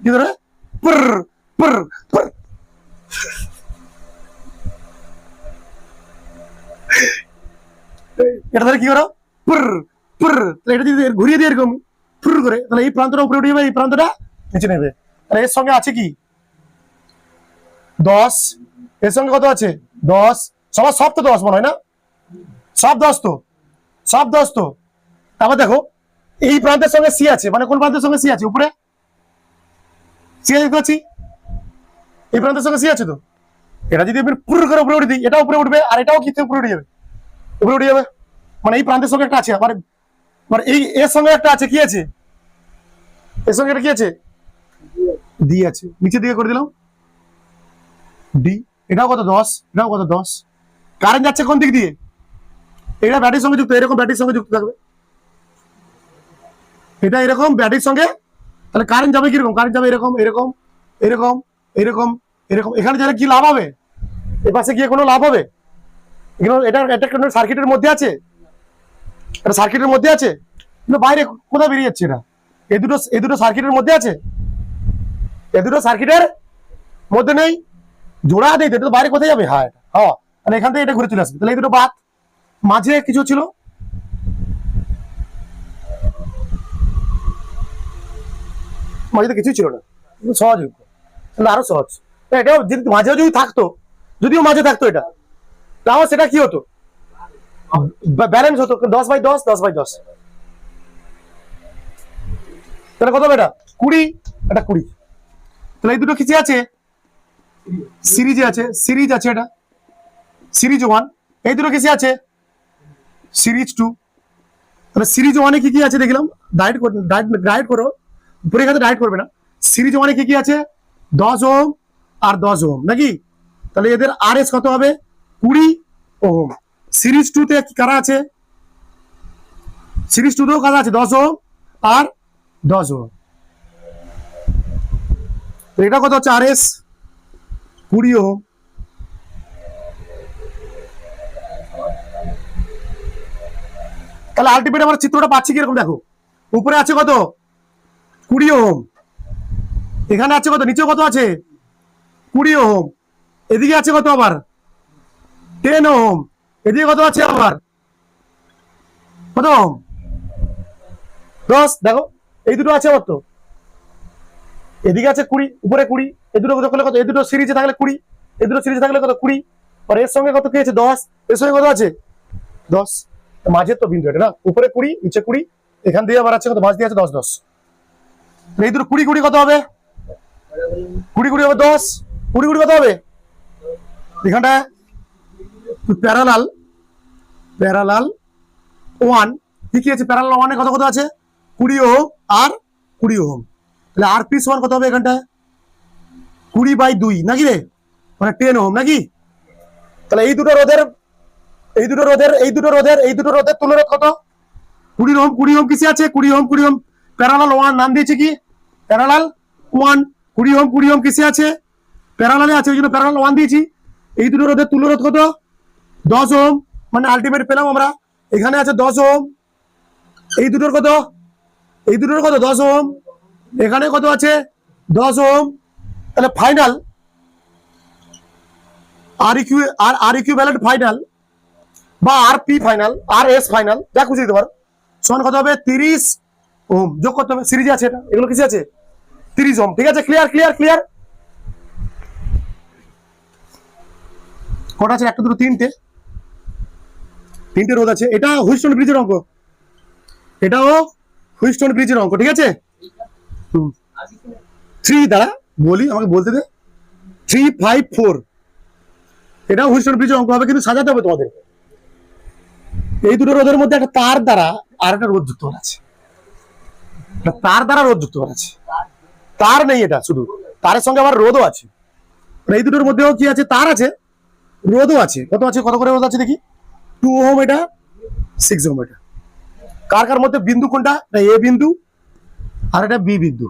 কি ধরে এটা ধরে কি করো, এটা যদি ঘুরিয়ে দিয়ে এরকম করে, তাহলে এই প্রান্তটা উপরে উঠে যাবে, এই প্রান্তটা নিচে নেবে। তাহলে এর সঙ্গে আছে কি 10, এর সঙ্গে কত আছে 10, সবার সব তো 10 মনে হয় না, সব 10 তো, সব 10 তো। তারপর দেখো এই প্রান্তের সঙ্গে সি আছে, মানে কোন প্রান্তের সঙ্গে সি আছে, উপরে সি দেখতে পাচ্ছি, এই প্রান্তের সঙ্গে সি আছে তো, এটা যদি আমি পুরো করে উপরে উঠে দিই, এটা উপরে উঠবে, আর এটাও কি উপরে উঠে যাবে, উপরে উঠে যাবে, মানে এই প্রান্তের সঙ্গে একটা আছে, আবার মানে এই এর সঙ্গে একটা আছে, কি আছে এর সঙ্গে একটা কি আছে, ডি আছে, নিচের দিকে করে দিলাম ডি, এটাও কত 10, এটাও কত 10, কারেন্ট যাচ্ছে কোন দিক দিয়ে, এটা ব্যাটারির সঙ্গে যুক্ত, এরকম ব্যাটারির সঙ্গে যুক্ত থাকবে, এটা এরকম ব্যাটারির সঙ্গে, তাহলে কারেন্ট যাবে কিরকম, কারেন্ট যাবে এরকম এরকম এরকম এরকম এরকম, এখানে যারা কি লাভ হবে, এ পাশে গিয়ে কোনো লাভ হবে, এটা কোনো সার্কিটের মধ্যে আছে, এটা সার্কিটের মধ্যে আছে, কিন্তু বাইরে কোথায় বেরিয়ে যাচ্ছে, এটা এই দুটো সার্কিটের মধ্যে আছে, এই দুটো সার্কিটের মধ্যে নেই, জোড়া দেয়, এটা তো বাইরে কোথায় যাবে, হ্যাঁ এটা হ্যাঁ, তাহলে এখান থেকে এটা ঘুরে চলে আসবে, তাহলে এই দুটো বাদ, মাঝে কিছু ছিল, মাঝে কিছুই ছিল না, সহজ, তাহলে আরো সহজ, এটাও যদি মাঝেও যদি থাকতো, যদিও মাঝে থাকতো এটা, তাহলে সেটা কি হতো, ব্যালেন্স হতো 10/10, 10/10, তাহলে কত হবে এটা 20, এটা 20, তাহলে এই দুটো কিছু আছে, সিরিজে আছে, সিরিজ আছে, এটা সিরিজ 1, এই দুটো কিছু আছে সিরিজ 2, তাহলে সিরিজ 1-এ কি কি আছে দেখলাম, ডাইরেক্ট করো, পরীক্ষাতে ডাইরেক্ট করবে না, সিরিজ 1-এ কি কি আছে 10 ওহম আর 10 ওহম নাকি, তাহলে এদের আরএস কত হবে 20 ওহম। সিরিজ 2-তে কারা আছে, সিরিজ 2-তেও কারা আছে 10 ওহম আর 10 ওহম, এটা কত হচ্ছে আরএস 20 ওহম, তাহলে আলটিমেট আমরা চিত্রটা পাচ্ছি কিরকম দেখো, উপরে আছে কত 20 ওহম, এখানে আছে কত, নিচে কত আছে 20 ওহম, এদিকে আছে কত আবার 10 ওহম, এদিকে কত আছে আবার কত ওহম 10, দেখো এই দুটো আছে কত, এদিকে আছে 20, উপরে 20, এই দুটো কত, এই দুটো সিরিজে থাকলে 20, এই দুটো সিরিজে থাকলে কত 20, আর এর সঙ্গে কত কি আছে 10, এর সঙ্গে কত আছে 10, মাঝের তো বিন্দু এটা না, উপরে 20 নিচে 20, এখান দিয়ে আবার আছে কত, মাঝ দিয়ে আছে 10 10, এই দুটো 20 20 কত হবে 20 20 হবে 10, 20 20 কত হবে, এখানটা প্যারালাল 1, কি আছে প্যারালাল 1-এ কত কত আছে 20 ওহম আর 20 ওহম, তাহলে আর পি সমান কত হবে এখানটায় 20/2 নাকি রে, মানে 10 ওহম নাকি, তাহলে এই দুটো রোধের তুলনায় কত 20 ওহম, 20 ওহম কিসে আছে 20 ওহম, 20 ওহম প্যারালাল 1, নাম দিয়েছে কি প্যারালাল 1, 20 ওহম, 20 ওহম কিসে আছে প্যারালালে আছে, ওই জন্য প্যারালাল 1 দিয়েছি, এই দুটো রোধের তুল্যরোধ কত 10 ওহম, মানে আলটিমেট পেলাম আমরা, এখানে আছে 10 ওহম, এই দুটোর কত 10 ওহম, এখানে কত আছে 10 ওহম, তাহলে ফাইনাল আর ইকুইভ্যালেন্ট ফাইনাল বা আর পি ফাইনাল, আর এস ফাইনাল, যা খুশি দিতে পারো, সমান কত হবে 30 ওহম, যোগ করতে হবে, সিরিজে আছে এটা, এগুলো কিসে আছে 30 ওহম, ঠিক আছে, ক্লিয়ার ক্লিয়ার ক্লিয়ার, কটা আছে 1 2 3টে রোধ আছে, এটা হুইস্টন ব্রিজের অঙ্ক, এটাও হুইস্টন ব্রিজের অঙ্ক, ঠিক আছে 3 দ্বারা বলি, আমাকে বলতে দে 3 5 4, এটা হুইস্টন ব্রিজের অঙ্ক হবে, কিন্তু সাজাতে হবে তোমাদের, এই দুটো রোধের মধ্যে একটা তার দ্বারা আর একটা রোধ যুক্ত করা আছে, তার দ্বারা রোধ যুক্ত করা আছে, তার নেই এটা, শুধু তারের সঙ্গে আবার রোধও আছে, এই দুটোর মধ্যেও কি আছে তার আছে, রোধও আছে, কত আছে, কত করে রোধ আছে দেখি 2 ওহম, এটা 6 ওহম এটা। কার কার মধ্যে বিন্দু কোনটা? এটা এ বিন্দু আর এটা বি বিন্দু।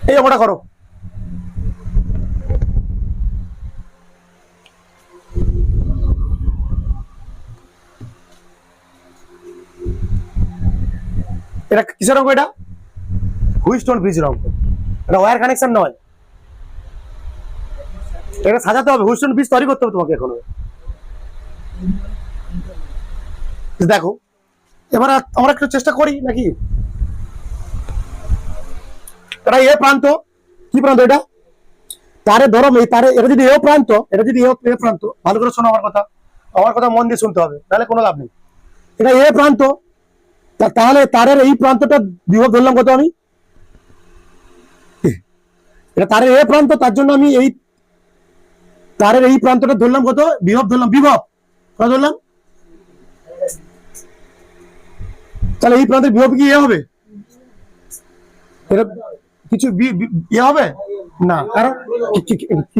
এই অঙ্কটা করো। এটা কিসের অঙ্ক? এটা হুইটস্টোন ব্রিজের অঙ্ক। এটা ওয়্যার কানেকশন নয়, এটা সাজাতে হবে। হুইটস্টোন ব্রিজ তৈরি করতে হবে তোমাকে এখন। দেখো এবার আমরা একটু চেষ্টা করি নাকি। এটা এ প্রান্ত, কি প্রান্ত এটা? তারে ধরো এই তারে, এটা যদি এ প্রান্ত, এটা যদি এ প্রান্ত, ভালো করে শোনো আমার কথা, আমার কথা মন দিয়ে শুনতে হবে, তাহলে কোনো লাভ নেই। এটা এ প্রান্ত, তাহলে তারের এই প্রান্তটা বিভব ধরলাম কত আমি? এটা তারের এ প্রান্ত, তার জন্য আমি এই তারের এই প্রান্তটা ধরলাম কত? বিভব ধরলাম। বিভব কত ধরলাম? তাহলে এই প্রান্তের বিভব কি এ হবে? এটা কিছু ইয়ে হবে না, কারণ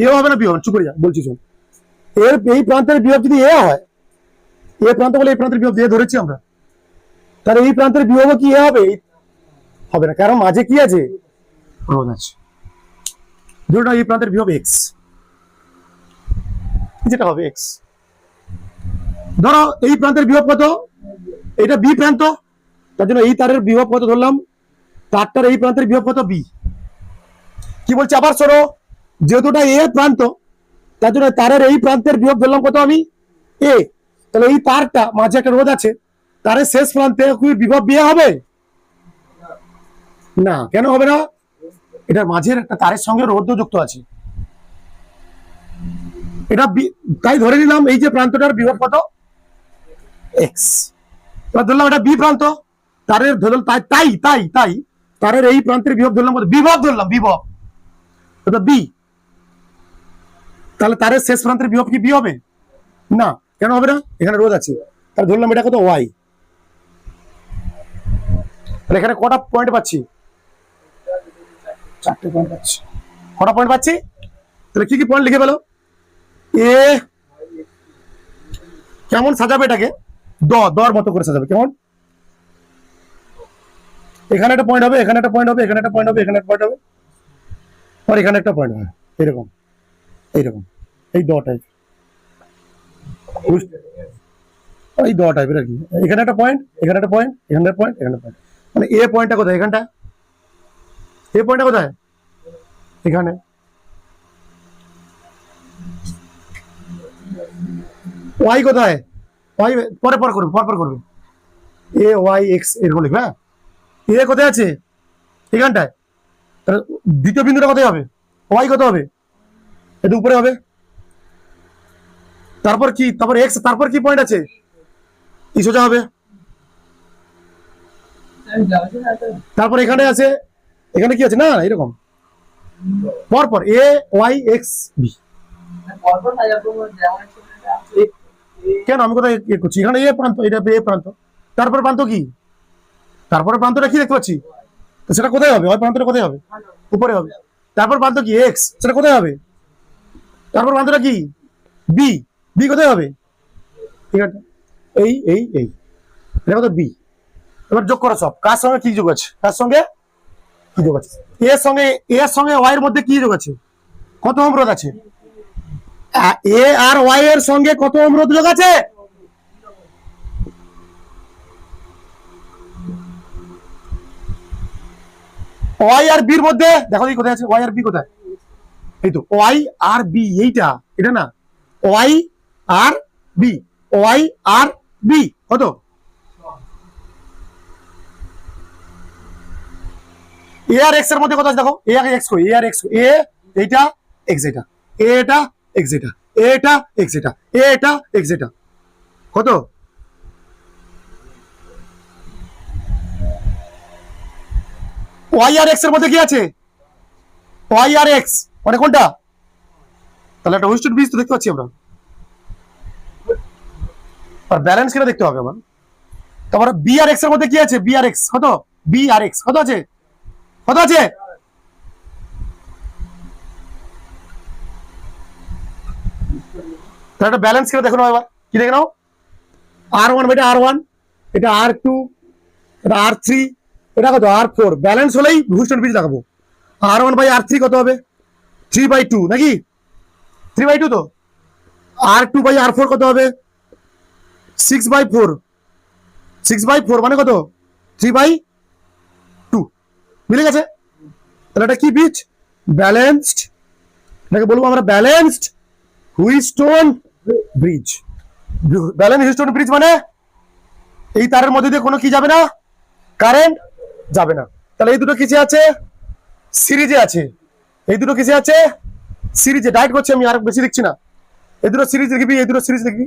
এ হবে না বিভব। চুপ করে যা, বলছি শোন। এর এই প্রান্তের বিভব যদি এ হয়, এ প্রান্ত বলে এই প্রান্তের বিভব দিয়ে ধরেছি আমরা, তাহলে এই প্রান্তের বিভব কি এ হবে? হবে না, কারণ মাঝে কি আছে? রোধ আছে। ধরুন এই প্রান্তের বিভব এক্স, যেটা হবে এক্স। ধরো এই প্রান্তের বিভব কত? এটা বি প্রান্ত, তার জন্য এই তারের বিভব কত ধরলাম? তারটার এই প্রান্তের বিভব কত? বি। কি বলছে আবার শোনো, যেহেতুটা এ প্রান্ত, তার জন্য তারের এই প্রান্তের বিভব ধরলাম কত আমি? এ। তাহলে এই তারটা মাঝে একটা রোধ আছে, তারের শেষ প্রান্তে কি বিভব বি হবে? না, কেন হবে না? এটার মাঝের একটা তারের সঙ্গে রোধ যুক্ত আছে, এটা তাই ধরে নিলাম এই যে প্রান্তটার বিভব কত? এক্স। এবার ধরলাম এটা বি প্রান্ত, তারের ধরলাম তাই তাই তাই তাই তারের এই প্রান্তের বিভব ধরলাম কত? বিভব ধরলাম, বিভব এটা বি। তাহলে তারের শেষ প্রান্তের বিভব কি বি হবে? না, কেন হবে না? এখানে রোধ আছে, তাহলে ধরলাম এটা কত? ওয়াই। এখানে কটা পয়েন্ট পাচ্ছি? 4টে পয়েন্ট পাচ্ছি। কটা পয়েন্ট পাচ্ছি? তাহলে কি কি পয়েন্ট লিখে পেলো? এ কেমন সাজাবে এটাকে? দর মতো করে সাজাবে। কেমন? এখানে একটা পয়েন্ট হবে, এখানে একটা পয়েন্ট হবে, এখানে একটা পয়েন্ট হবে, এখানে একটা পয়েন্ট হবে, আর এখানে একটা পয়েন্ট হবে। এরকম এইরকম, এই দ টাইপ, এই দ টাইপের আর কি। এখানে একটা পয়েন্ট, এখানে একটা পয়েন্ট, এখানে একটা পয়েন্ট, এখানে পয়েন্ট। মানে এ পয়েন্টটা কোথায়? এখানটা। এ পয়েন্টটা কোথায়? এখানে। ওয়াই কোথায়? ওয়াই পরে পর করবে, পর করবে। এ ওয়াই এক্স এরকম লিখবে। হ্যাঁ, এ কোথায় আছে? এখানটায়। তাহলে দ্বিতীয় বিন্দুটা কোথায় হবে? ওয়াই কত হবে? এটা উপরে হবে। তারপর কি? তারপর এক্স, তারপর কি পয়েন্ট আছে? এই সোজা হবে। তারপর এখানে আছে, এখানে কি আছে? না এরকম পরপর এ ওয়াই এক্স বি। কেন আমি কোথায় করছি? এখানে এ প্রান্ত, এটা এ প্রান্ত, তারপর প্রান্ত কি? তারপরে প্রান্তটা কি দেখতে পাচ্ছি? সেটা কোথায় হবে? ওই প্রান্তটা কোথায় হবে? উপরে হবে। তারপর প্রান্ত কি? এক্স, সেটা কোথায় হবে? তারপর প্রান্তটা কি? বি। বি কোথায় হবে? ঠিক আছে, এই এই এই এটা কত? বি। এবার যোগ করো সব। কার সঙ্গে কি যোগ আছে? কার সঙ্গে কি যোগ আছে? এর সঙ্গে, এর সঙ্গে ওয়াই এর মধ্যে কি যোগ আছে? কত ওহম রোধ আছে? এ আর ওয়াই এর সঙ্গে কত ওহম রোধ যোগ আছে? ওয়াই আর বির মধ্যে দেখো এই কোথায় আছে? ওয়াই আর বি কোথায়? এই তো ওয়াই আর বি, এইটা, এটা না, ওয়াই আর বি, ওয়াই আর বি কত? এ আর এক্স এর মধ্যে কত আছে দেখো? এ আর এক্স কই? এ আর এক্স, এ এইটা, এক্স এটা, এটা এক্স এটা, এটা এক্স এটা, এটা এক্স এটা, কত? ওয়াই আর এক্স এর মধ্যে কি আছে? ওয়াই আর এক্স মানে কোনটা? তাহলে একটা হুইস্টোন ব্রিজ তো দেখতে পাচ্ছি আমরা, আর ব্যালেন্স কিনা দেখতে হবে আমার। তারপরে বি আর এক্স এর মধ্যে কি আছে? বি আর এক্স কত? বি আর এক্স কত আছে? কত আছে? তাহলে একটা ব্যালেন্স কিনা দেখো না এবার, কি দেখে নাও? R1 এটা R1, এটা R2, এটা R3, এটা কত R4। ব্যালেন্স হলেই হুইস্টন ব্রিজ লাগাবো। R1/R3 কত হবে? 3/2 নাকি? 3/2 তো। R2/R4 কত হবে? 6/4। 6/4 মানে কত? 3/2। মিলে গেছে? তাহলে এটা কি ব্রিজ? ব্যালেন্সড। এটাকে বলবো আমরা balanced Wheatstone bridge. Balance Wheatstone bridge মানে এই তারের মধ্যে দিয়ে কোনো কি যাবে না, কারেন্ট যাবে না। তাহলে এই দুটো কিসে আছে? সিরিজে আছে। এই দুটো কিসে আছে? সিরিজে। ডাইরেক্ট করছি আমি, আর বেশি লিখছি না। এই দুটো সিরিজ লিখবি, এই দুটো সিরিজ লিখবি।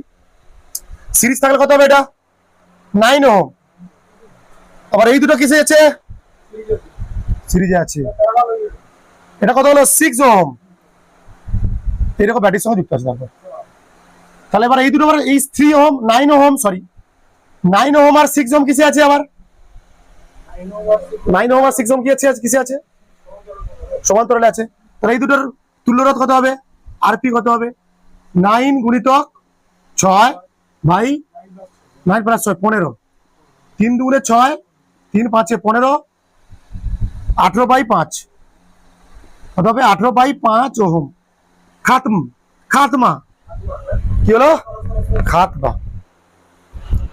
সিরিজ থাকলে কত হবে? এটা 9 ওহম। আবার এই দুটো কিসে আছে? সিরিজে আছে। এটা কত হলো? 6 ওহম। এরকম ব্যাটারির সঙ্গে যুক্ত আছে। তাহলে এবার এই দুটো আবার এই 3 ওহম 9 ওহম, সরি 9 ওহম আর 6 ওহম কিসে আছে? আবার 9 ওহম আর 6 ওহম কি আছে? কিসে আছে? সমান্তরালে আছে। তাহলে এই দুটোর তুল্যরোধ কত হবে? আরপি কত হবে? 9 গুণিতক 6/9 + 6 15। 3 দুগুণে 6, 3 5 15, 18/5 কত হবে? 18/5 ওহম। খাতমা কি হলো? খাতমা।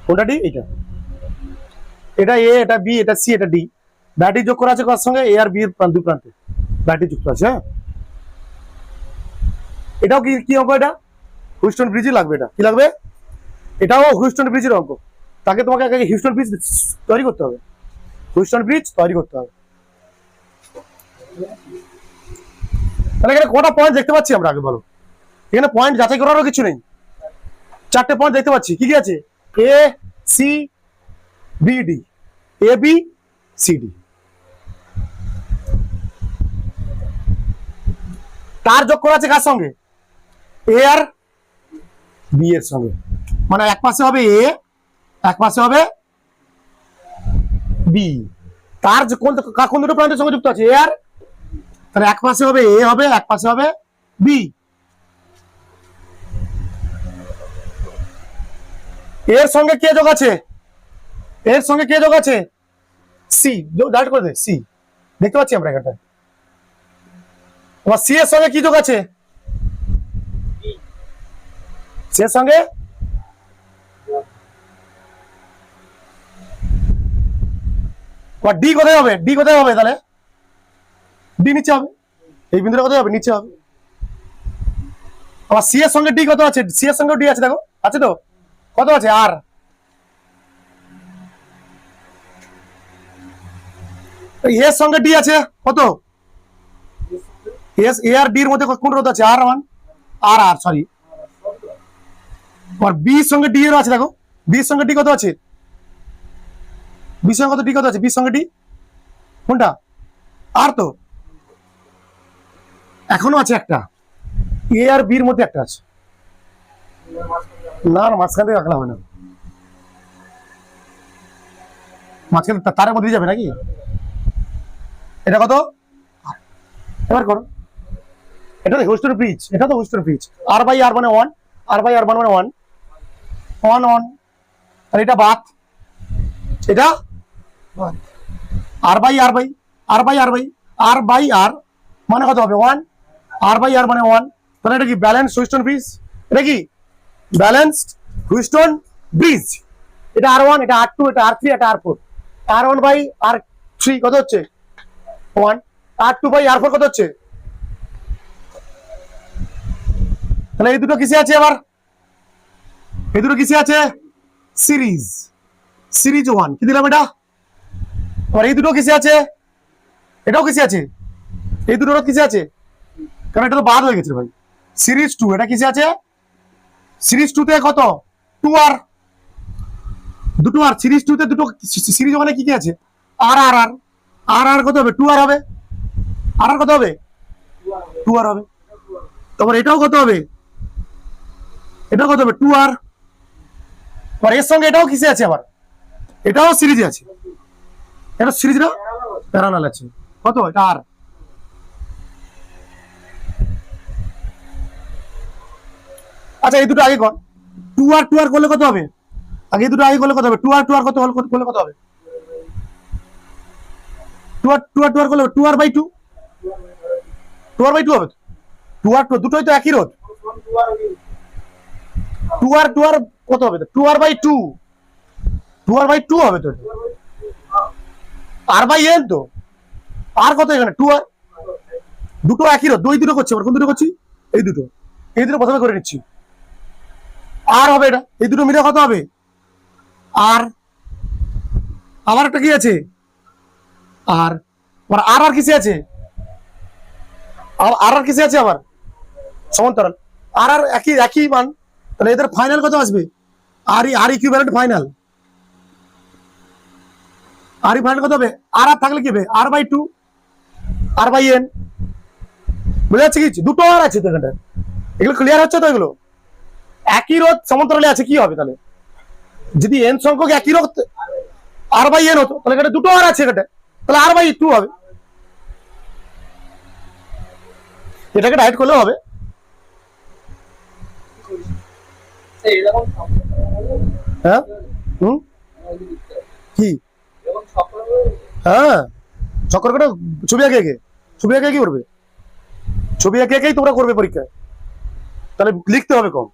কোনটা ডি? এটা এ, এটা বি, এটা সি, এটা ডি। ব্যাটারি যোগ করা আছে কার সঙ্গে? এ আর বি এর দুই প্রান্তে ব্যাটারি যুক্ত আছে। হ্যাঁ, এটাও কি কি অঙ্ক? এটা হুইস্টন ব্রিজই লাগবে। এটা কি লাগবে? এটাও হুইস্টন ব্রিজের অঙ্ক। তাকে তোমাকে আগে হিউস্টন ব্রিজ তৈরি করতে হবে। হুইস্টন ব্রিজ তৈরি করতে হবে। তাহলে এখানে কটা পয়েন্ট দেখতে পাচ্ছি আমরা? আগে বলো। এখানে পয়েন্ট যাচাই করারও কিছু নেই। 4টে পয়েন্ট দেখতে পাচ্ছি। কি কি আছে? A C B D. A B C D. তার যোগ করা আছে কার সঙ্গে? এ আর বি এর সঙ্গে। মানে এক পাশে হবে এ, এক পাশে হবে বি। তার কোন দুটো প্রান্তের সঙ্গে যুক্ত আছে? এ আর। তাহলে এক পাশে হবে এ হবে, এক পাশে হবে বি। এর সঙ্গে কে যোগ আছে? এর সঙ্গে কে যোগ আছে? সি। ডাইরেক্ট করে দে, সি। দেখতে পাচ্ছি আমরা এখানটায়। সি এর সঙ্গে কি যোগ আছে? সি এর সঙ্গে ডি কোথায় হবে? ডি কোথায় হবে? তাহলে ডি নিচে হবে। এই বিন্দুটা কোথায় হবে? নিচে হবে। আবার সি এর সঙ্গে ডি কত আছে? সি এর সঙ্গে ডি আছে, দেখো আছে তো। কত আছে? আর। এর সঙ্গে ডি আছে কত? এস এ আর ডি এর মধ্যে কোন রোধ আছে? আর ওয়ান। আর আর সরি। আর বি সঙ্গে ডি এর আছে, দেখো বি সঙ্গে ডি কত আছে? বি সঙ্গে কত? ডি কত আছে? বি সঙ্গে ডি কোনটা? আর তো এখনো আছে একটা। এ আর বি এর মধ্যে একটা আছে। না না, মাঝখান থেকে রাখলে হবে না। মাঝখানে তারের মধ্যে যাবে নাকি? এটা কত? এবার করো। এটা তো হুইস্টন ব্রিজ। এটা তো Wheatstone bridge. R by R মানে 1, আর বাই আর মানে 1 1 1। আর এটা বাত, এটা R by R by R by R by R by R মানে কত হবে? 1। আর বাই আর মানে 1। তাহলে এটা কি ব্যালেন্স হুইস্টন ব্রিজ? এটা কি ব্যালেন্সড হুইস্টন ব্রিজ? এটা R1, এটা R2, এটা R3, এটা R4। R1/R3 কত হচ্ছে? 1। R2/R4 কত হচ্ছে? তাহলে এই দুটো কিসে আছে? আবার এই দুটো কিসে আছে? সিরিজ। সিরিজ 1 কি দিলাম এটা। আর এই দুটো কিসে আছে? এটাও কিসে আছে? এই দুটো কিসে আছে? কারণ এটা তো বাদ হয়ে গেছে ভাই। সিরিজ 2 এটা কিসে আছে? সিরিজ 2 তে কত? 2R। দুটো আর সিরিজ 2 তে দুটো সিরিজ ওখানে কি কি আছে? আর আর আর আর আর কত হবে? 2R হবে। আর আর কত হবে? 2R হবে। তারপর এটাও কত হবে? এটাও কত হবে? 2R। আর এর সঙ্গে এটাও কিসে আছে? আবার এটাও সিরিজে আছে। এটা সিরিজ না, প্যারালাল আছে। কত? এটা আর। আচ্ছা এই দুটো আগে কর। 2R 2R করলে কত হবে? আগে দুটো আগে করলে কত হবে? টু আর কত করলে কত হবে? টু আর করলে টু আর বাই টু হবে। টু দুটোই তো একই রোধ। টু আর কত হবে? টু আর বাই টু হবে তো। আর বাই এন তো। আর কত এখানে? টু আর দুটো একই রোধ। দুটো করছি কোন দুটো করছি? এই দুটো প্রথমে করে নিচ্ছি। আর হবে এটা, এই দুটো মিলে কত হবে? আর আবার একটা কি আছে? আর আর কিসে আছে? আর কিসে আছে আবার? সমান্তরাল। আর একই মান। তাহলে এদের ফাইনাল কত আসবে? R equivalent final. R final কত হবে? আর থাকলে কি হবে? R by two, R by n. বুঝা যাচ্ছে কি? দুটো আর আছে তো এখানটা। এগুলো ক্লিয়ার হচ্ছে তো? এগুলো একই রোধ সমান্তরালে আছে, কি হবে তাহলে? যদি এন সংখ্যক একই রোধ আর বাই এন হতো, তাহলে এখানে দুটো আর আছে এখানটা, তাহলে আর বাই টু হবে। এটাকে ডাইরেক্ট করলেও হবে। হ্যাঁ, কি? হ্যাঁ, চক্করটা ছবি আঁকে কি করবে? ছবি এঁকেই তোমরা করবে পরীক্ষায়, তাহলে লিখতে হবে কম।